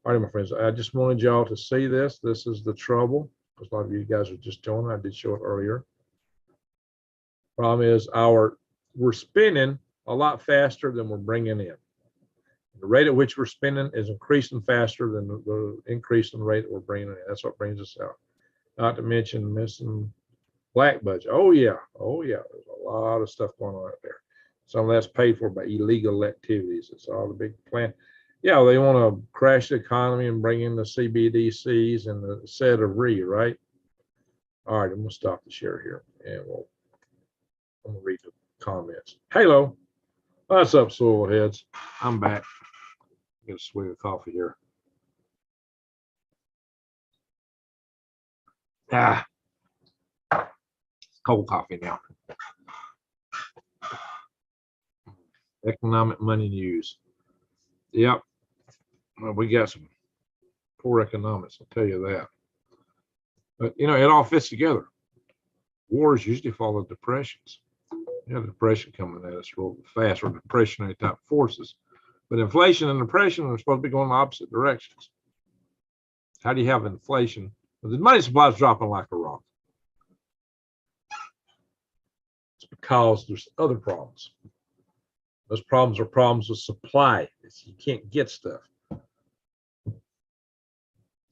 All right, my friends, I just wanted y'all to see this. This is the trouble, because a lot of you guys are just joining. I did show it earlier. Problem is we're spending a lot faster than we're bringing in. The rate at which we're spending is increasing faster than the increase in the rate that we're bringing in. That's what brings us out. Not to mention missing black budget. Oh yeah, there's a lot of stuff going on out there. Some of that's paid for by illegal activities. It's all the big plan. Yeah, they want to crash the economy and bring in the CBDCs and the set of right? All right, I'm gonna stop the share here, and I'm gonna read the comments. Hello, what's up, Swivel heads? I'm back. Get a swig of coffee here. Cold coffee now. Economic money news. Yep. Well, we got some poor economics, I'll tell you that. But, you know, it all fits together. Wars usually follow depressions. You have depression coming at us real fast, or depressionary type forces. But inflation and depression are supposed to be going in opposite directions. How do you have inflation? Well, the money supply is dropping like a rock. It's because there's other problems. Those problems are problems with supply. You can't get stuff.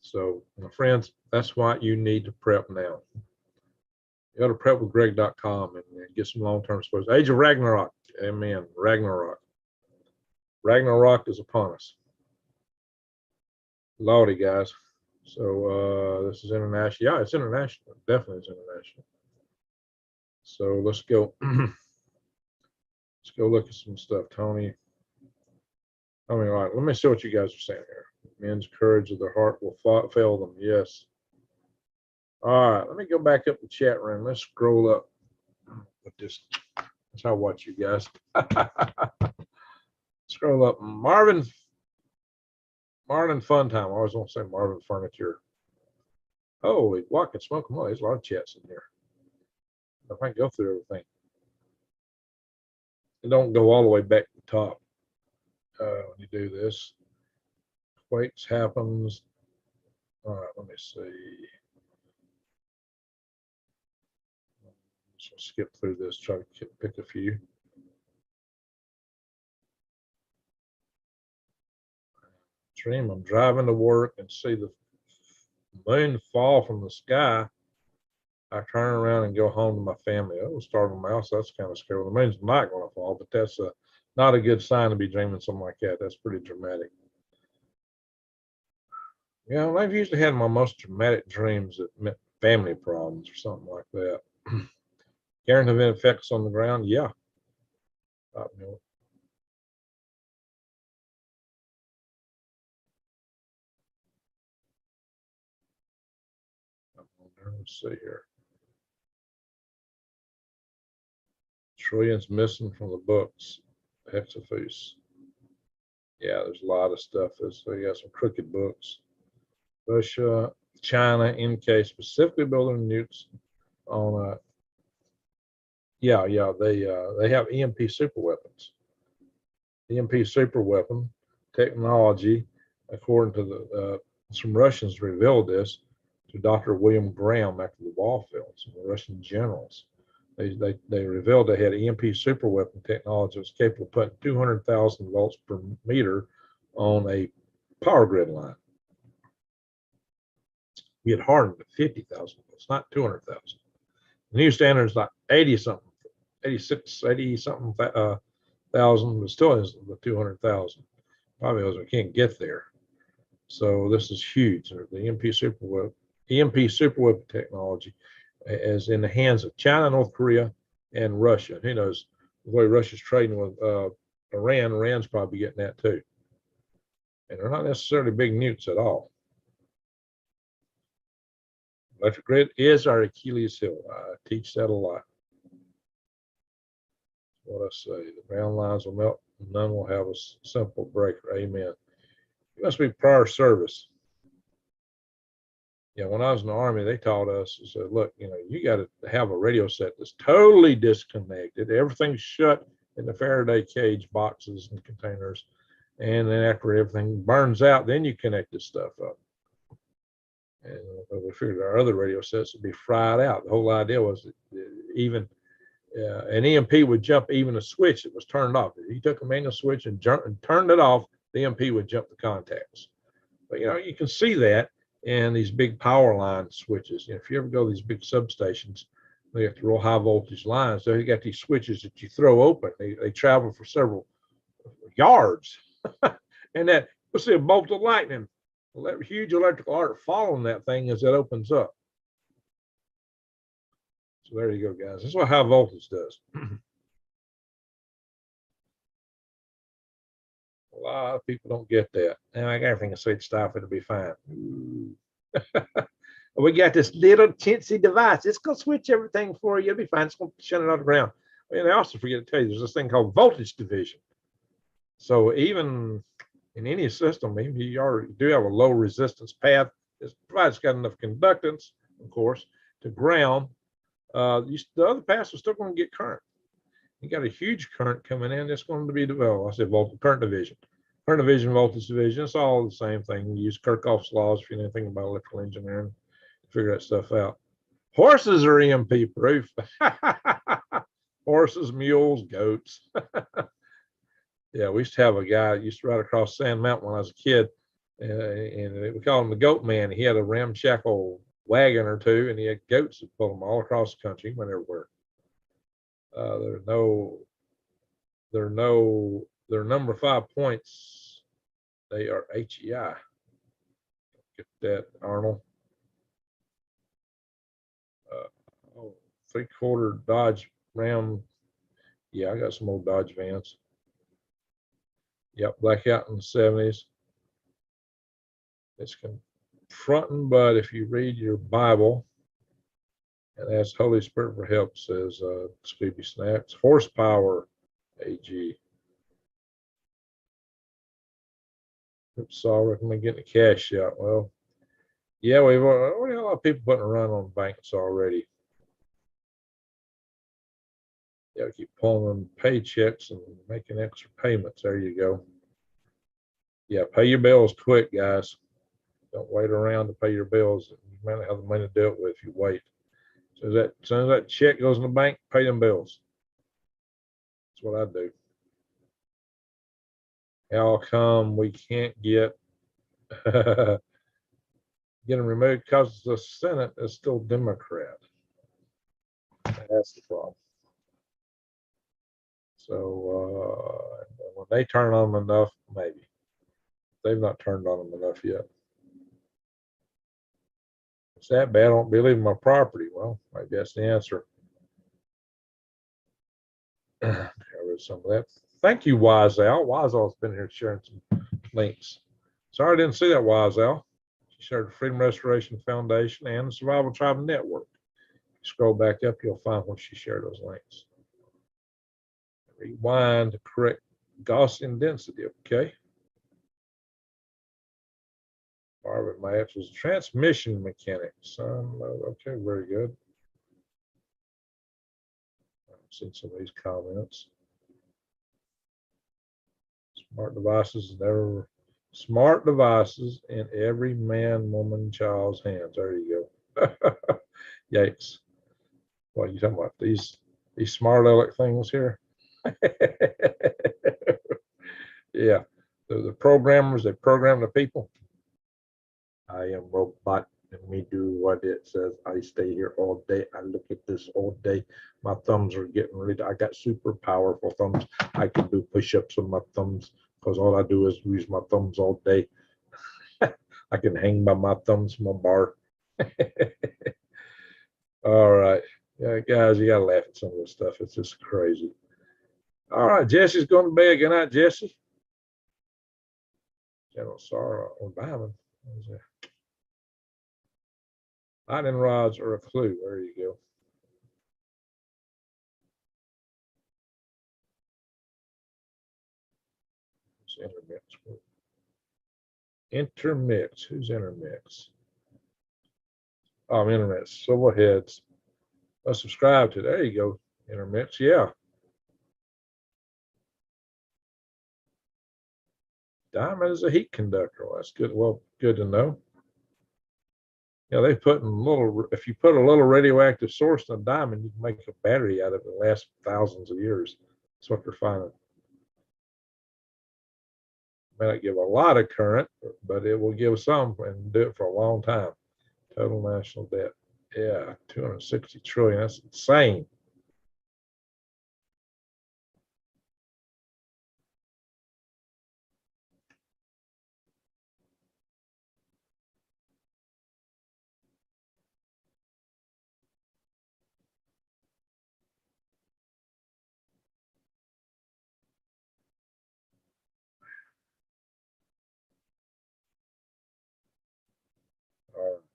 So, my friends, that's why you need to prep now. You go to prepwithgreg.com and get some long-term exposure. Age of Ragnarok. Amen. Ragnarok. Ragnarok is upon us. Lordy, guys. So this is international. Yeah, it's international. Definitely is international. So let's go. Let's go look at some stuff, Tony. All right, let me see what you guys are saying here. Men's courage of their heart will fail them. Yes. All right, let me go back up the chat room. Let's scroll up. With this, that's how I watch you guys. Scroll up. Marvin Fun Time. I always want to say Marvin Furniture. Holy, walk and smoke them all. There's a lot of chats in here. If I can go through everything. And don't go all the way back to the top when you do this. Quakes happens. All right, let me see. Just skip through this, try to pick a few. Dream, I'm driving to work and see the moon fall from the sky. I turn around and go home to my family. Oh, starving mouse, that's kind of scary. The moon's not going to fall, but that's not a good sign to be dreaming something like that. That's pretty dramatic. Yeah, well, I've usually had my most dramatic dreams that meant family problems or something like that. Guaranteed effects on the ground, yeah. Let's see here. Trillions missing from the books. Hexafuse. Yeah, there's a lot of stuff. So you got some crooked books. Russia, China, NK specifically building nukes on they have EMP super weapons. EMP super weapon technology, according to the some Russians revealed this to Dr. William Graham after the wall fell. Some Russian generals. They revealed they had EMP super weapon technology that was capable of putting 200,000 volts per meter on a power grid line. You get hardened to 50,000 volts, not 200,000. The new standard is like 80 something, 86, 80 something thousand, but still is the 200,000. Probably because we can't get there. So this is huge. The EMP super weapon technology. as in the hands of China, North Korea, and Russia. Who knows the way Russia's trading with Iran? Iran's probably getting that too. And they're not necessarily big nukes at all. Electric grid is our Achilles heel. I teach that a lot. What I say, the ground lines will melt, none will have a simple breaker. Amen. You must be prior service. Yeah, when I was in the Army, they taught us, they said, look, you know, you got to have a radio set that's totally disconnected. Everything's shut in the Faraday cage boxes and containers. And then after everything burns out, then you connect this stuff up. And we figured our other radio sets would be fried out. The whole idea was that even an EMP would jump even a switch that was turned off. If you took a manual switch and turned it off, the EMP would jump the contacts. But, you know, you can see that in these big power line switches. You know, if you ever go to these big substations, they have the real high voltage lines. So you got these switches that you throw open. They travel for several yards. And that, you'll see a bolt of lightning, huge electrical arc following that thing as it opens up. So there you go, guys. That's what high voltage does. A lot of people don't get that. And I got everything to switch stuff, it'll be fine. We got this little chintzy device. It's going to switch everything for you. It'll be fine. It's going to shut it on the ground. And I also forget to tell you, there's this thing called voltage division. So even in any system, even you already do have a low resistance path. It's provided it's got enough conductance, of course, to ground. The other paths are still going to get current. You got a huge current coming in that's going to be developed. I said current division. Current division, voltage division, it's all the same thing. You use Kirchhoff's laws if you know anything about electrical engineering to figure that stuff out. Horses are EMP proof. Horses, mules, goats. Yeah, we used to have a guy used to ride across Sand Mountain when I was a kid, and we called him the Goat Man. He had a ramshackle wagon or two, and he had goats that pulled them all across the country. He went everywhere. Their number 5 points, they are HEI. Get that, Arnold. 3/4 Dodge Ram. Yeah, I got some old Dodge vans. Yep, blackout in the 70s. It's confronting, but if you read your Bible and ask Holy Spirit for help, says Scooby Snacks. Horsepower, AG. Oops, so I recommend getting a cash out. Well, yeah, we have a lot of people putting a run on banks already. Yeah, keep pulling them paychecks and making extra payments. There you go. Yeah, pay your bills quick, guys. Don't wait around to pay your bills. You might not have the money to do it with if you wait. So as soon as that check goes in the bank, pay them bills. That's what I do. How come we can't get them removed? Because the Senate is still Democrat. That's the problem. So when they turn on them enough, maybe. They've not turned on them enough yet. It's that bad, I don't be leaving my property. Well, maybe that's the answer. I read some of that. Thank you, Wise Al. Wise Al's been here sharing some links. Sorry I didn't see that, Wise Al. She shared the Freedom Restoration Foundation and the Survival Tribe Network. If you scroll back up, you'll find where she shared those links. Rewind to correct Gaussian density, okay? Marvin Match was a transmission mechanic, son. Okay, very good. I've seen some of these comments. Smart devices in every man, woman, child's hands. There you go. Yikes. What are you talking about? These smart aleck things here? Yeah. The programmers, they program the people. I am robot. Let me do what it says. I stay here all day. I look at this all day. My thumbs are getting ready. I got super powerful thumbs. I can do push-ups with my thumbs because all I do is use my thumbs all day. I can hang by my thumbs from a bar. All right. Yeah, guys, you got to laugh at some of this stuff. It's just crazy. All right. Jesse's going to bed. Good night, Jesse. General Sorrow or Diamond. Lightning rods are a clue. There you go. Intermix. Intermix. Who's intermix? Oh, I'm intermix. Silverheads. Let's subscribe to. There you go. Intermix. Yeah. Diamond is a heat conductor. Well, that's good. Well, good to know. You know, they put in little. If you put a little radioactive source in a diamond, you can make a battery out of it that lasts thousands of years. That's what they're finding. May not give a lot of current, but it will give some and do it for a long time. Total national debt. Yeah, 260 trillion. That's insane.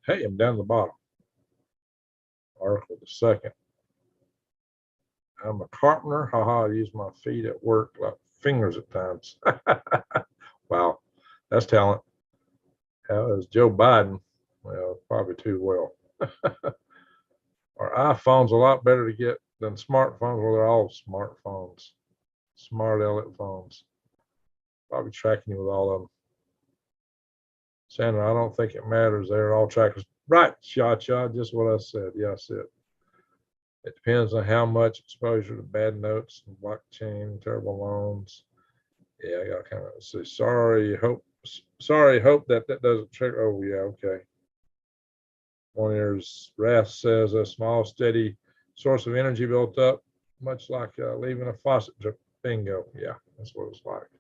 Hey, I'm down the bottom. Article the second. I'm a carpenter. Haha, I use my feet at work like fingers at times. Wow, that's talent. How is Joe Biden? Well, probably too well. Our iPhones a lot better to get than smartphones. Well, they're all smartphones, smart Elliott phones. Probably tracking you with all of them. Sandra, I don't think it matters. They're all trackers. Right, Cha-Cha, just what I said. Yeah, I said. It depends on how much exposure to bad notes and blockchain, terrible loans. Yeah, I got kind of say sorry. Hope that doesn't trigger. Oh yeah, okay. One year's Wrath says a small, steady source of energy built up, much like leaving a faucet. Bingo. Yeah, that's what it's like.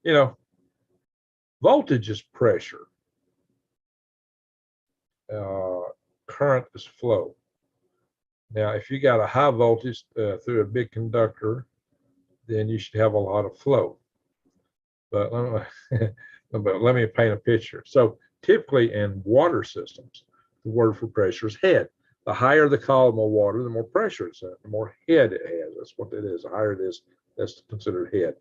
You know, voltage is pressure. Current is flow. Now, if you got a high voltage through a big conductor, then you should have a lot of flow. But let me paint a picture. So typically in water systems, the word for pressure is head. The higher the column of water, the more pressure it's at, the more head it has. That's what it is. The higher it is, that's considered head.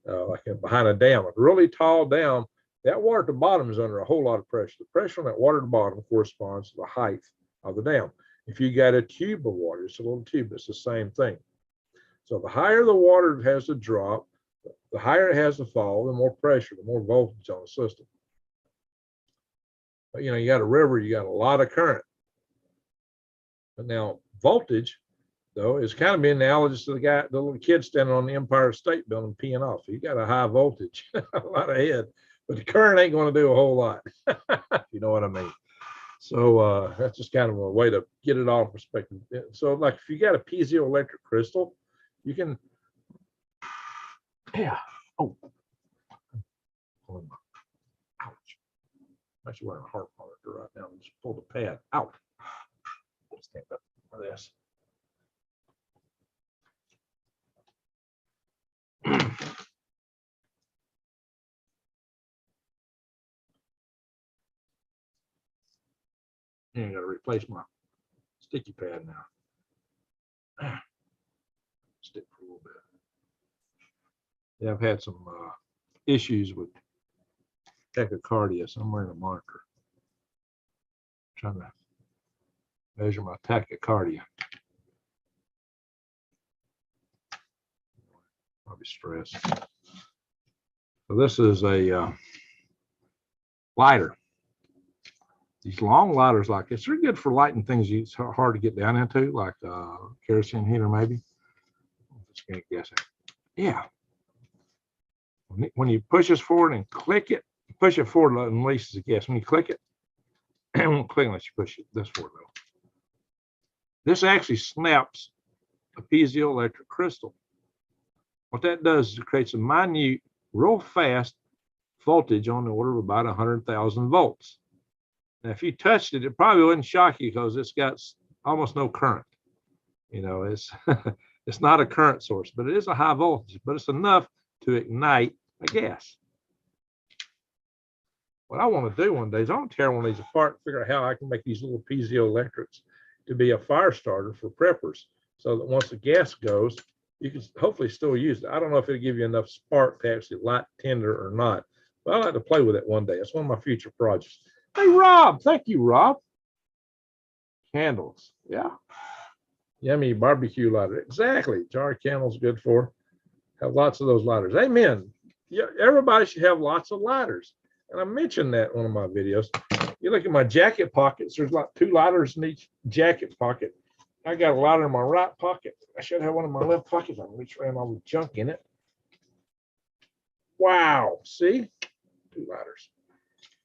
Like behind a dam, a really tall dam, that water at the bottom is under a whole lot of pressure. The pressure on that water at the bottom corresponds to the height of the dam. If you got a tube of water, it's a little tube, it's the same thing. So the higher the water has to drop, the higher it has to fall, the more pressure, the more voltage on the system. But, you know, you got a river, you got a lot of current. But now voltage, though, is kind of being analogous to the little kid standing on the Empire State Building peeing off. You got a high voltage, a lot of head, but the current ain't going to do a whole lot. You know what I mean? So that's just kind of a way to get it all in perspective. So like if you got a piezoelectric crystal, you can, yeah. Oh, ouch. I'm actually wearing a heart monitor right now. Just pull the pad out. Stand up for this. I got to replace my sticky pad now. Stick for a little bit. Yeah, I've had some issues with tachycardia, so I'm wearing a monitor. I'm trying to measure my tachycardia. Probably stress. So this is a lighter. These long lighters like this, they're good for lighting things it's hard to get down into, like kerosene heater maybe. Just gonna guess it. Yeah. When you push this forward and click it, push it forward and releases the gas. When you click it, it won't click unless you push it this forward though. This actually snaps a piezoelectric crystal. What that does is it creates a minute, real fast voltage on the order of about 100,000 volts. Now, if you touched it, it probably wouldn't shock you because it's got almost no current. You know, it's it's not a current source, but it is a high voltage, but it's enough to ignite a gas. What I want to do one day is I want to tear one of these apart and figure out how I can make these little piezoelectrics to be a fire starter for preppers, so that once the gas goes, you can hopefully still use it. I don't know if it'll give you enough spark to actually light tinder or not, but I'd like to play with it one day. It's one of my future projects. Hey, Rob. Thank you, Rob. Candles. Yeah. Yummy barbecue lighter. Exactly. Jar candles good for. Have lots of those lighters. Amen. Yeah, everybody should have lots of lighters. And I mentioned that in one of my videos. You look at my jacket pockets, there's like 2 lighters in each jacket pocket. I got a lighter in my right pocket. I should have one in my left pocket. I can reach around all the junk in it. Wow. See? 2 lighters.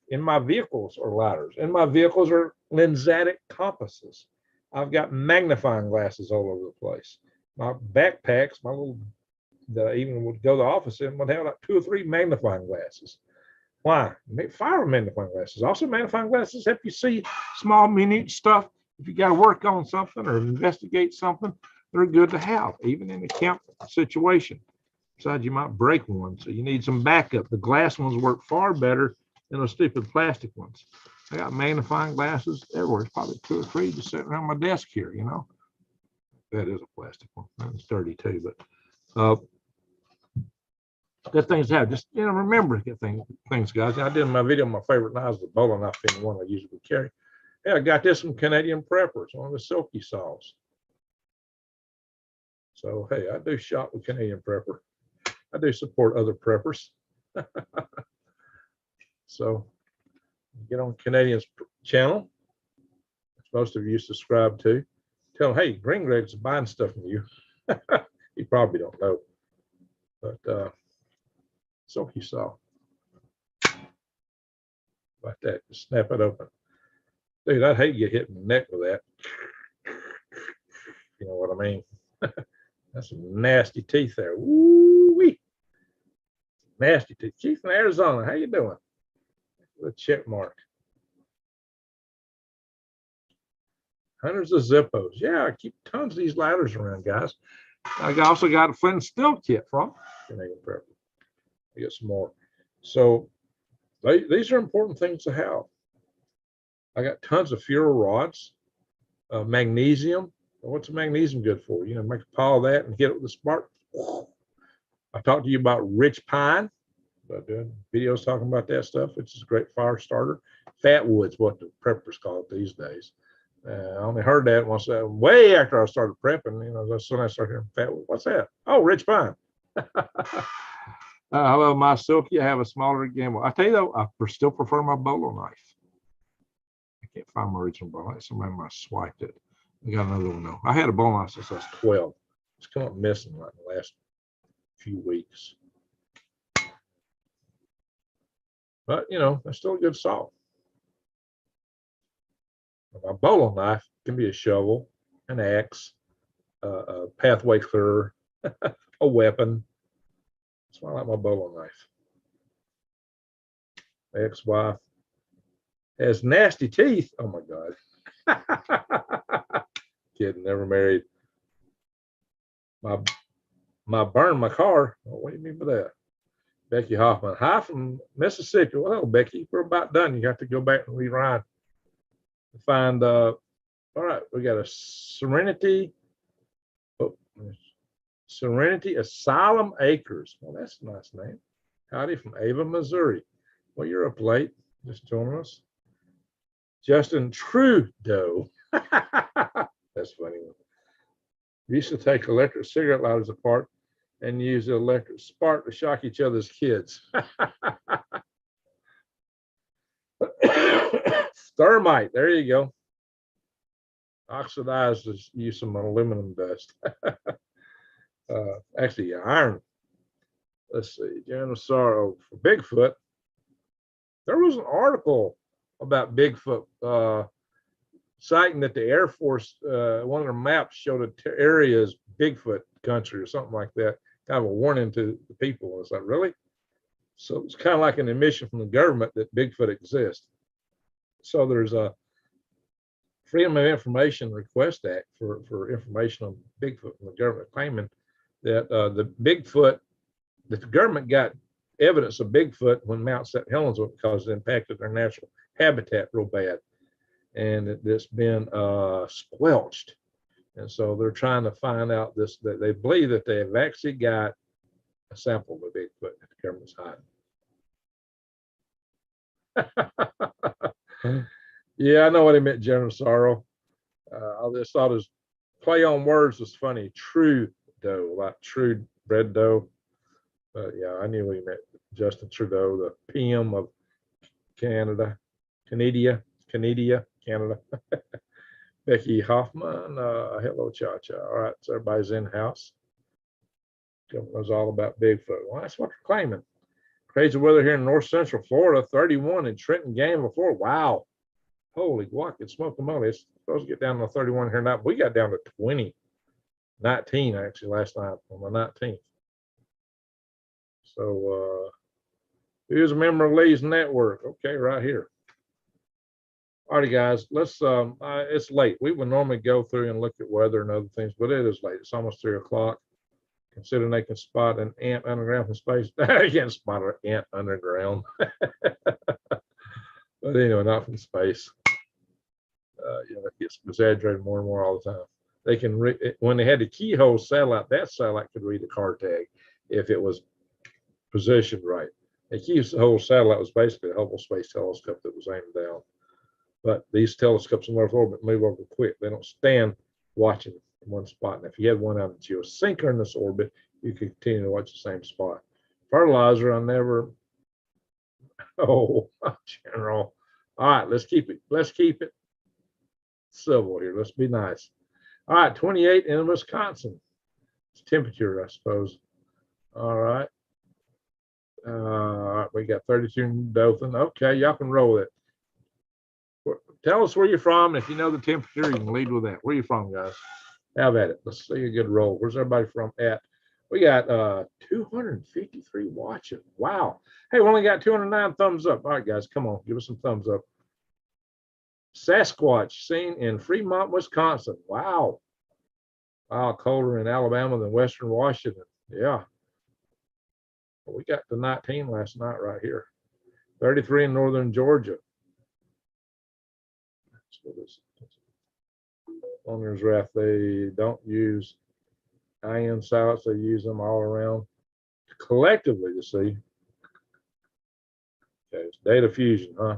In my vehicles are lighters. In my vehicles are lensatic compasses. I've got magnifying glasses all over the place. My backpacks, my little, that I even would go to the office in, would have like 2 or 3 magnifying glasses. Why? Fire magnifying glasses. Also, magnifying glasses help you see small, minute stuff. If you got to work on something or investigate something, they're good to have, even in a camp situation. Besides, you might break one, so you need some backup. The glass ones work far better than the stupid plastic ones. I got magnifying glasses everywhere. It's probably 2 or 3 just sitting around my desk here, you know. That is a plastic one. It's dirty too, but good things to have. Just, you know, remember good things, guys. I did in my video, my favorite knives, the bowling knife being one I usually carry. Hey, I got this from Canadian Preppers, one of the silky saws. So, hey, I do shop with Canadian Prepper. I do support other preppers. So, get on Canadian's channel, which most of you subscribe to. Tell them, hey, Green Greg's buying stuff from you. You probably don't know, but silky saw. Like that, just snap it open. Dude, I'd hate to get hit in the neck with that. You know what I mean? That's some nasty teeth there. Woo-wee. Nasty teeth. Keith in Arizona, how you doing? The check mark. Hundreds of Zippos. Yeah, I keep tons of these ladders around, guys. I also got a flint and steel kit from Canadian Prepper. I get some more. So these are important things to have. I got tons of fuel rods, magnesium. What's magnesium good for? You know, make a pile of that and hit it with a spark. I talked to you about rich pine. I did videos talking about that stuff, which is a great fire starter. Fatwood's what the preppers call it these days. I only heard that once, way after I started prepping. You know, that's when I started hearing fatwood. What's that? Oh, rich pine. Hello, my silky. I have a smaller gimbal. I tell you though, I still prefer my bolo knife. I can't find my original bolo knife. Somebody might have swiped it. I got another one though. I had a bolo knife since I was 12. It's come up missing like the last few weeks. But you know, that's still a good saw. My bolo knife can be a shovel, an axe, a pathway clearer, a weapon. That's why I like my bolo knife. My ex-wife has nasty teeth. Oh my God. Kid, never married. My burn my car. Oh, what do you mean by that? Becky Hoffman. Hi from Mississippi. Well, Becky, we're about done. You got to go back and rewrite. Find all right, we got a Serenity Asylum Acres. Well, that's a nice name. Howdy from Ava, Missouri. Well, you're up late, just joining us. Justin Trudeau. That's funny. We used to take electric cigarette lighters apart and use the electric spark to shock each other's kids. Thermite, there you go. Oxidized is use some aluminum dust. Actually, iron. Let's see, General Sorrow for Bigfoot. There was an article about Bigfoot citing that the Air Force, one of their maps showed an area as Bigfoot country or something like that, kind of a warning to the people. It's like, really? So it's kind of like an admission from the government that Bigfoot exists. So there's Freedom of Information Request Act for information on Bigfoot, and the government claiming that the Bigfoot, that the government got evidence of Bigfoot when Mount St. Helens went because it impacted their natural habitat real bad, and it's been squelched. And so they're trying to find out this, that they believe that they have actually got a sample of a Bigfoot that the government's hiding. Yeah, I know what he meant, General Sorrow. I just thought his play on words was funny. True dough, like true bread dough. But yeah, I knew what he meant. Justin Trudeau, the PM of Canada, Canada. Becky Hoffman, hello, Cha-Cha. All right, so everybody's in-house. Government knows all about Bigfoot. Well, that's what they're claiming. Crazy weather here in north central Florida, 31 in Trenton, Gainesville, Florida. Wow. Holy guac, it's smoking moly. It's supposed to get down to 31 here now. We got down to 19 actually last night on the 19th. So here's a member of Lee's network. Okay, right here. All right, guys, let's it's late. We would normally go through and look at weather and other things, but it is late. It's almost 3 o'clock. Considering they can spot an ant underground from space. You can't spot an ant underground. But anyway, not from space. You know, it gets exaggerated more and more all the time. They can when they had the keyhole satellite, that satellite could read the car tag if it was positioned right. The keyhole satellite was basically a Hubble Space Telescope that was aimed down. But these telescopes in Earth orbit move over quick. They don't stand watching one spot. And if you had one out of geosynchronous orbit, you could continue to watch the same spot. Fertilizer, I never. Oh, General. All right, let's keep it. Let's keep it civil here. Let's be nice. All right, 28 in Wisconsin. It's temperature, I suppose. All right. We got 32 in Dothan. Okay, y'all can roll it. Tell us where you're from. If you know the temperature, you can lead with that. Where you from, guys? Have at it. Let's see a good roll. Where's everybody from at? We got 253 watching. Wow. Hey, we only got 209 thumbs up. All right, guys, come on. Give us some thumbs up. Sasquatch seen in Fremont, Wisconsin. Wow. Wow, colder in Alabama than Western Washington. Yeah. Well, we got to 19 last night right here. 33 in northern Georgia. Owner's wrath, they don't use ion salads, they use them all around collectively to see. Okay, it's data fusion, huh?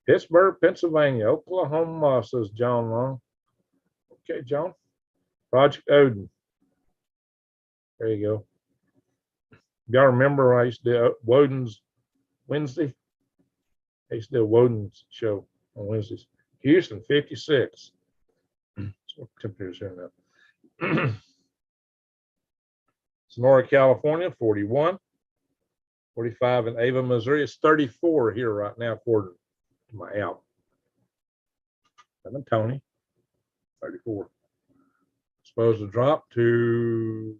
Pittsburgh, Pennsylvania, Oklahoma, says John Long. Okay, John. Project Odin. There you go. Y'all remember I used to do Widens Wednesday? I used to do a Widens show on Wednesdays. Houston, 56. What temperatures here now? Sonora, California, 41. 45 in Ava, Missouri. It's 34 here right now, according to my app. I'm Tony, 34. Supposed to drop to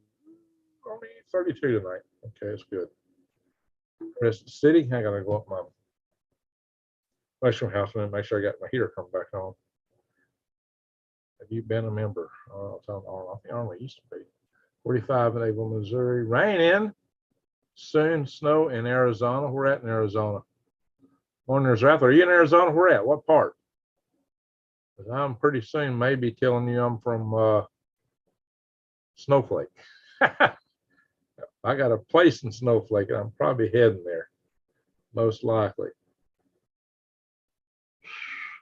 only 32 tonight. Okay, that's good. Crescent City, I gotta go up my mushroom house and make sure I got my heater coming back on. Have you been a member? I think I only used to be. 45 in Ava, Missouri. Rain in. Soon snow in Arizona. We're at in Arizona. Morning's Wrath. Are you in Arizona? We're at what part? Because I'm pretty soon maybe telling you I'm from Snowflake. I got a place in Snowflake and I'm probably heading there, most likely.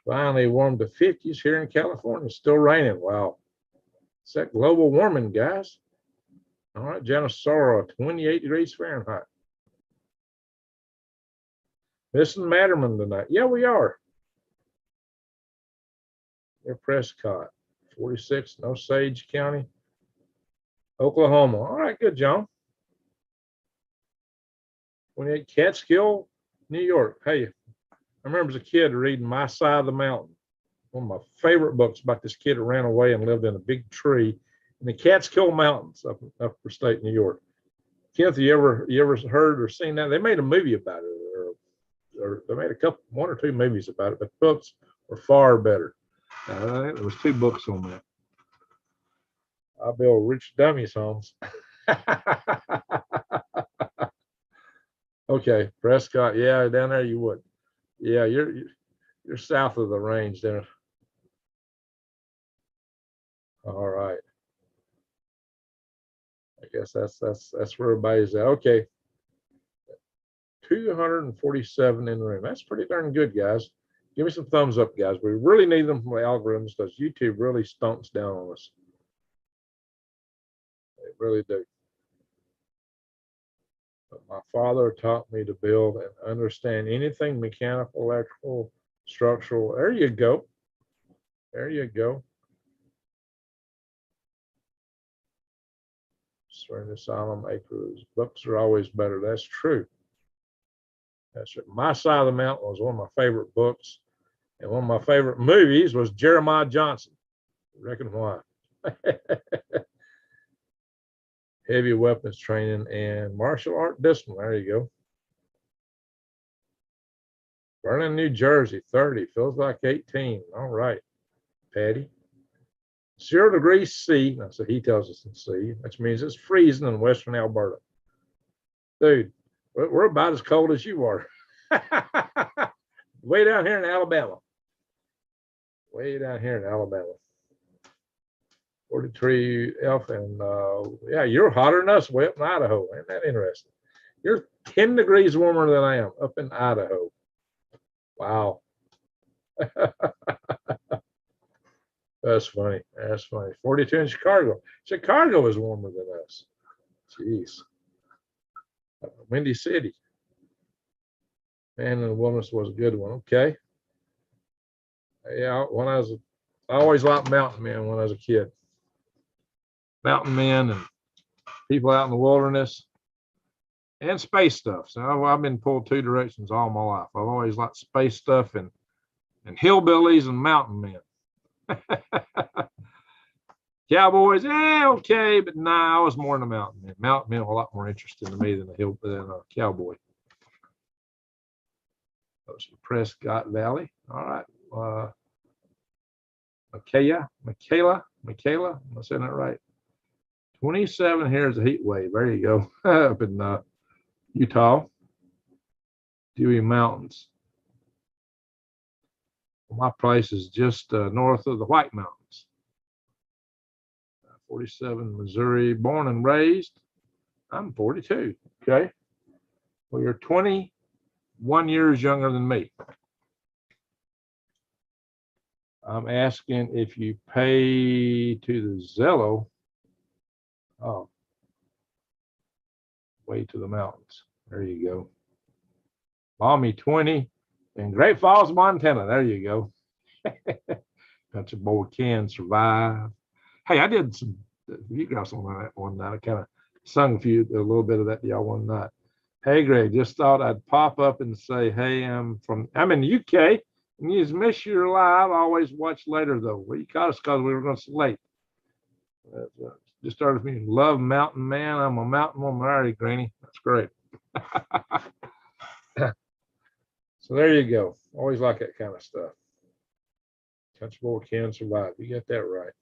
Finally warmed to 50s here in California. Still raining. Wow. It's that global warming, guys. All right, Janisora, 28 degrees Fahrenheit. Missing Matterman tonight. Yeah, we are. Near Prescott, 46, Osage County, Oklahoma. All right, good, John. 28, Catskill, New York. Hey, I remember as a kid reading My Side of the Mountain. One of my favorite books about this kid who ran away and lived in a big tree in the Catskill Mountains up upstate New York. Kenneth, you ever heard or seen that? They made a movie about it, or they made one or two movies about it, but books were far better. There was 2 books on that. I build rich dummies homes. Okay, Prescott. Yeah, down there you would. Yeah, you're south of the range there. All right. I guess that's where everybody's at. Okay. 247 in the room. That's pretty darn good, guys. Give me some thumbs up, guys. We really need them from the algorithms because YouTube really stomps down on us. They really do. But my father taught me to build and understand anything mechanical, electrical, structural. There you go. There you go. Surrender Asylum Acres. Books are always better. That's true. That's true. My Side of the Mountain was one of my favorite books. And one of my favorite movies was Jeremiah Johnson. Reckon why. Heavy weapons training and martial art discipline. There you go. Vernon, New Jersey, 30. Feels like 18. All right, Patty. 0 degrees C. So he tells us in C, which means it's freezing in western Alberta. Dude, we're about as cold as you are. Way down here in Alabama. Way down here in Alabama. 43 F, and yeah, you're hotter than us way up in Idaho. Isn't that interesting? You're 10 degrees warmer than I am up in Idaho. Wow. That's funny. That's funny. 42 in Chicago. Chicago is warmer than us. Jeez. Windy City. Man in the Wilderness was a good one. Okay. Yeah, I always liked mountain men when I was a kid. Mountain men and people out in the wilderness and space stuff. So I've been pulled 2 directions all my life. I've always liked space stuff and hillbillies and mountain men. Cowboys, yeah, okay, but nah, I was more than a mountain man. Mountain men were a lot more interesting to me than a cowboy. That was the Prescott Valley. All right. Michaela, am I saying that right? 27 here is a heat wave. There you go. Up in Utah, Dewey Mountains. My place is just north of the White Mountains. 47, Missouri, born and raised. I'm 42. Okay. Well, you're 21 years younger than me. I'm asking if you pay to the Zello. Oh, way to the mountains. There you go. Mommy 20 in Great Falls, Montana. There you go. Country boy can survive. Hey, I did some videos on that one night. I kind of sung a little bit of that to y'all one night. Hey, Greg, just thought I'd pop up and say, hey, I'm in the UK and you just miss your live. I always watch later though. Well, you caught us because we were going to sleep. Just started with me. Love mountain man. I'm a mountain woman. All right, Granny. That's great. So there you go. Always like that kind of stuff. Country boy can survive. You got that right.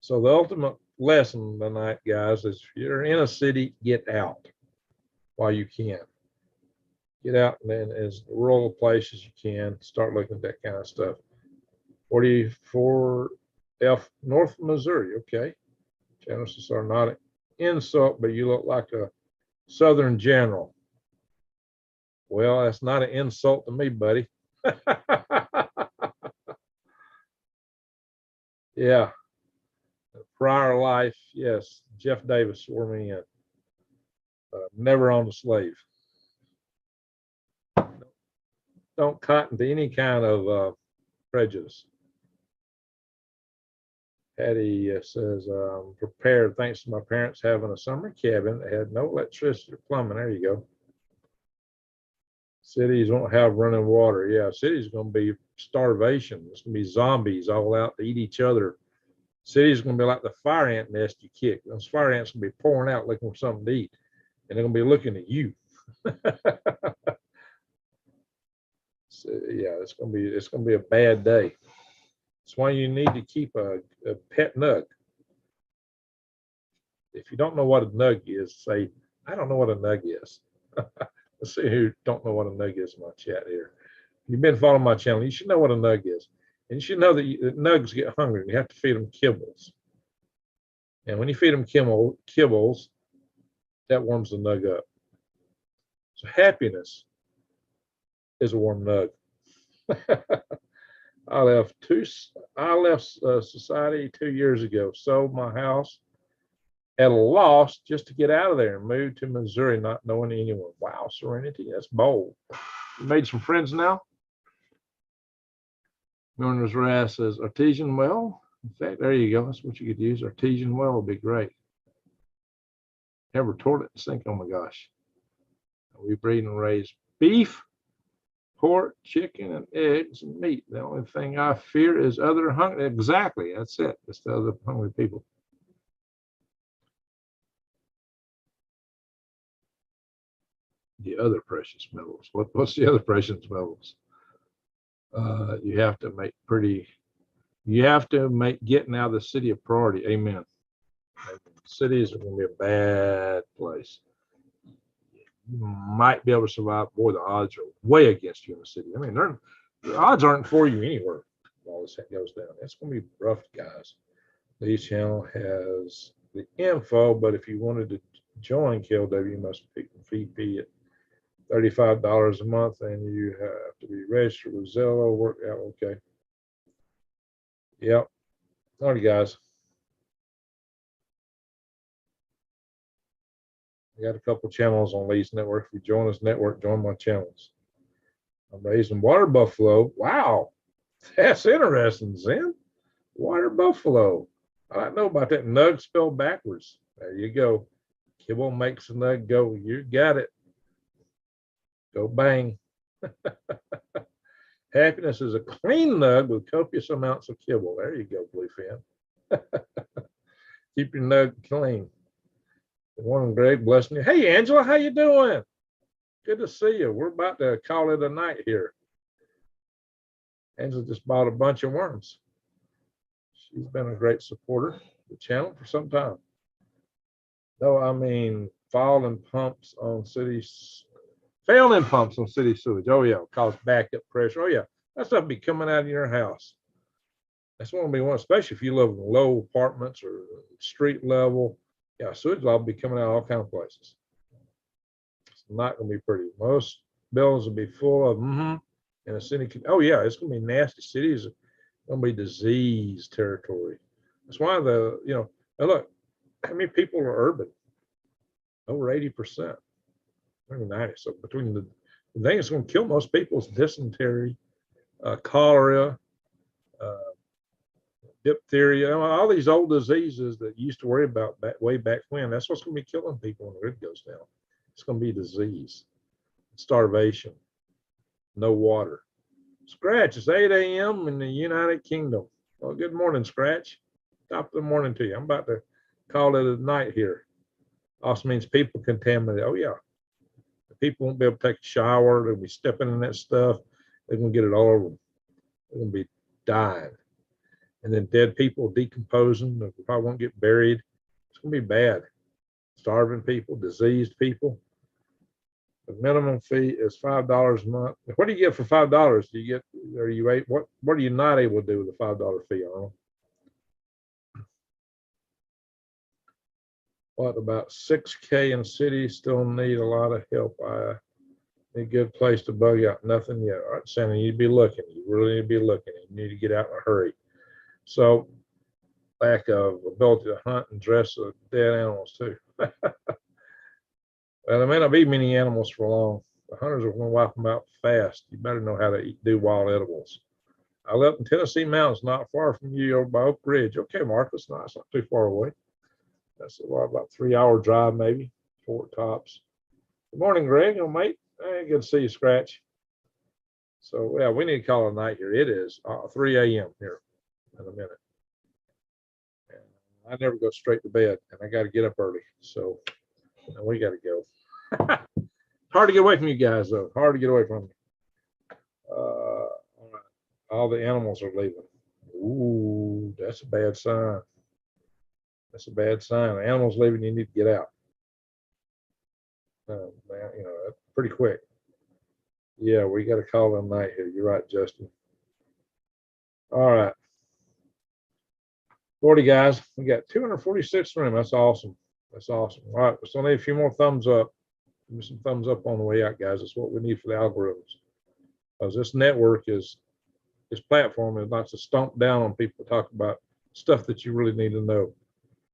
So the ultimate lesson tonight, guys, is if you're in a city, get out while you can. Get out and then as rural places you can. Start looking at that kind of stuff. 44 F North Missouri. Okay. Genesis are not an insult, but you look like a Southern general. Well, that's not an insult to me, buddy. Yeah. Prior life, yes. Jeff Davis swore me in. Never owned a slave. Don't cotton to any kind of prejudice. Patty says, prepared thanks to my parents having a summer cabin that had no electricity or plumbing. There you go. Cities won't have running water. Yeah, cities are going to be starvation. It's going to be zombies all out to eat each other. Cities are going to be like the fire ant nest you kick. Those fire ants will be pouring out looking for something to eat, and they're going to be looking at you. So, yeah, it's going to be a bad day. That's why you need to keep a pet nug. If you don't know what a nug is, say, I don't know what a nug is. Let's see who don't know what a nug is in my chat here. You've been following my channel, you should know what a nug is. And you should know that nugs get hungry and you have to feed them kibbles. And when you feed them kibbles, that warms the nug up. So happiness is a warm nug. I left society 2 years ago, sold my house at a loss just to get out of there and moved to Missouri, not knowing anyone. Wow, Serenity, that's bold. You made some friends now? Milner's Raz says artesian well. In fact, there you go. That's what you could use. Artesian well would be great. Never toilet sink. Oh my gosh. We breed and raise beef, pork, chicken, and eggs and meat. The only thing I fear is other hungry. Exactly. That's it. It's the other hungry people. The other precious metals. What's the other precious metals? You have to make getting out of the city a priority. Amen. Cities are going to be a bad place. You might be able to survive. Boy, the odds are way against you in the city. I mean, the odds aren't for you anywhere. All this goes down. It's going to be rough, guys. Lee's channel has the info, but if you wanted to join KLW, you must fee at $35 a month, and you have to be registered with Zillow. Work out okay. Yep. All right, guys. I got a couple channels on Lee's network. If you join this network, join my channels. I'm raising water buffalo. Wow, that's interesting, Zen. Water buffalo. I don't know about that nug spelled backwards. There you go. Kibble makes the nug go. You got it. Go bang. Happiness is a clean nug with copious amounts of kibble. There you go, Bluefin. Keep your nug clean. Good morning, Greg. Blessing you. Hey, Angela, how you doing? Good to see you. We're about to call it a night here. Angela just bought a bunch of worms. She's been a great supporter of the channel for some time. No, I mean, failing pumps on city sewage. Oh, yeah, cause backup pressure. Oh, yeah, that stuff be coming out of your house. That's one we want, especially if you live in low apartments or street level. Yeah, sewage will be coming out of all kinds of places. It's not going to be pretty. Most buildings will be full of and a city. Oh yeah, it's going to be nasty. Cities are going to be disease territory. That's why look, how many people are urban? Over 80%, maybe 90. So between the thing that's going to kill most people is dysentery, cholera, diphtheria, all these old diseases that you used to worry about way back when. That's what's going to be killing people when the grid goes down. It's going to be disease, starvation, no water. Scratch, it's 8 a.m. in the United Kingdom. Well, good morning, Scratch. Top of the morning to you. I'm about to call it a night here. Also means people contaminate. Oh, yeah. The people won't be able to take a shower. They'll be stepping in that stuff. They're going to get it all over them. They're going to be dying. And then dead people decomposing. They probably won't get buried. It's going to be bad. Starving people, diseased people. The minimum fee is $5 a month. What do you get for $5? Do you get? Are you able? What are you not able to do with a $5 fee, Arnold? What about 6K in cities? Still need a lot of help. I need a good place to bug out. Nothing yet. All right, Santa, you need to be looking. You really need to be looking. You need to get out in a hurry. So, lack of ability to hunt and dress the dead animals too. Well, there may not be many animals for long. The hunters are going to wipe them out fast. You better know how to do wild edibles. I live in Tennessee mountains, not far from you, over by Oak Ridge. Okay, Marcus, no, it's not too far away. That's about 3-hour drive, maybe, 4 tops. Good morning, Greg, mate. Hey, good to see you, Scratch. So, yeah, we need to call it a night here. It is 3 a.m. here in a minute. And I never go straight to bed, and I got to get up early. So, we got to go. Hard to get away from you guys, though. Hard to get away from you. All the animals are leaving. Ooh, that's a bad sign. That's a bad sign. The animal's leaving, you need to get out. Man, you know, that's pretty quick. Yeah, we got to call them night here. You're right, Justin. All right. 40 guys. We got 246 room. That's awesome. That's awesome. All right. We still need a few more thumbs up. Give me some thumbs up on the way out, guys. That's what we need for the algorithms. Because this network is, this platform is not to stomp down on people to talk about stuff that you really need to know.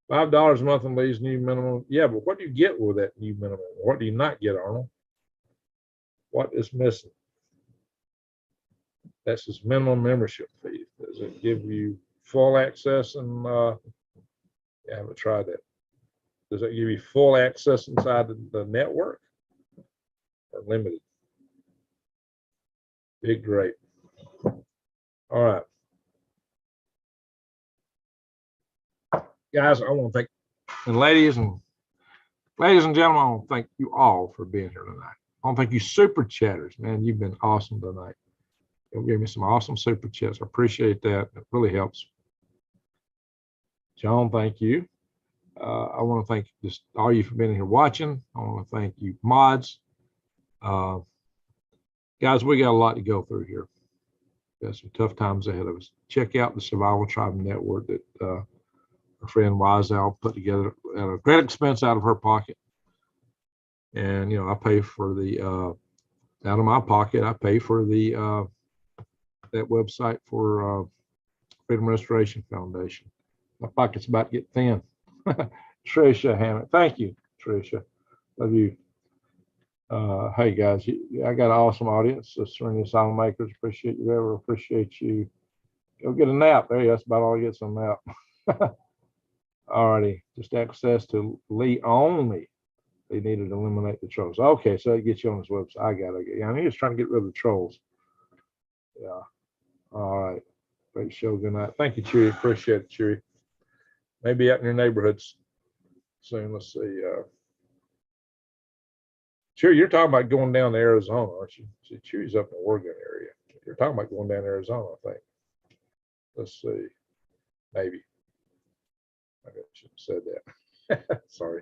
$5 a month on Lee's new minimum. Yeah, but what do you get with that new minimum? What do you not get, Arnold? What is missing? That's his minimum membership fee. Does it give you full access? And yeah, I haven't tried that. Does it give you full access inside the network or limited? Big great. All right. Guys, I want to thank, and ladies and gentlemen, I want to thank you all for being here tonight. I want to thank you super chatters, man. You've been awesome tonight. You gave me some awesome super chats. I appreciate that. It really helps. John, thank you. I want to thank just all you for being here watching. I want to thank you mods. Guys, we got a lot to go through here. Got some tough times ahead of us. Check out the Survival Tribe Network that our friend Wise Owl put together at a great expense out of her pocket. And, you know, I pay for the, out of my pocket, I pay for the, that website for Freedom Restoration Foundation. My pocket's about to get thin. Tricia Hammett, thank you, Tricia. Love you. Hey guys, I got an awesome audience. The Serenity Asylum Makers, appreciate you ever, appreciate you. Go get a nap. There you go. That's about all I get, some nap. Alrighty, just access to Lee only. They needed to eliminate the trolls. Okay, so it gets you on his website. I got it. Yeah, I mean, he's trying to get rid of the trolls. Yeah. All right. Great show. Good night. Thank you, Chewy. Appreciate it, Chewy. Maybe out in your neighborhoods soon. Let's see. Chewy, you're talking about going down to Arizona, aren't you? See, Chewy's up in the Oregon area. You're talking about going down to Arizona, I think. Let's see. Maybe. I should have said that. Sorry.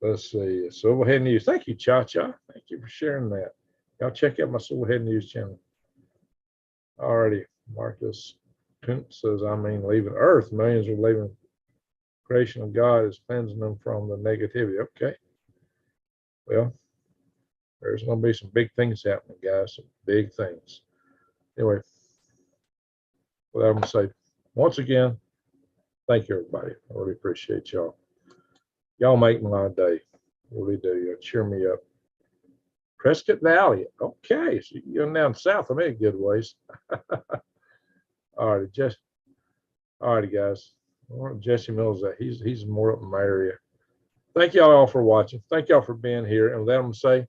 Let's see. Silverhead News. Thank you, Cha-Cha. Thank you for sharing that. Y'all check out my Silverhead News channel. Alrighty. Marcus Kuntz says, I mean, leaving Earth. Millions are leaving. Creation of God is cleansing them from the negativity. Okay. Well, there's going to be some big things happening, guys. Some big things. Anyway, what I'm going to say, once again, thank you, everybody. I really appreciate y'all. Y'all make my day. Really do. You cheer me up. Prescott Valley. Okay. So you're going down south of me a good ways. All right, guys. Jesse Mills, he's more up in my area. Thank y'all all for watching. Thank y'all for being here. And with that, I'm going to say,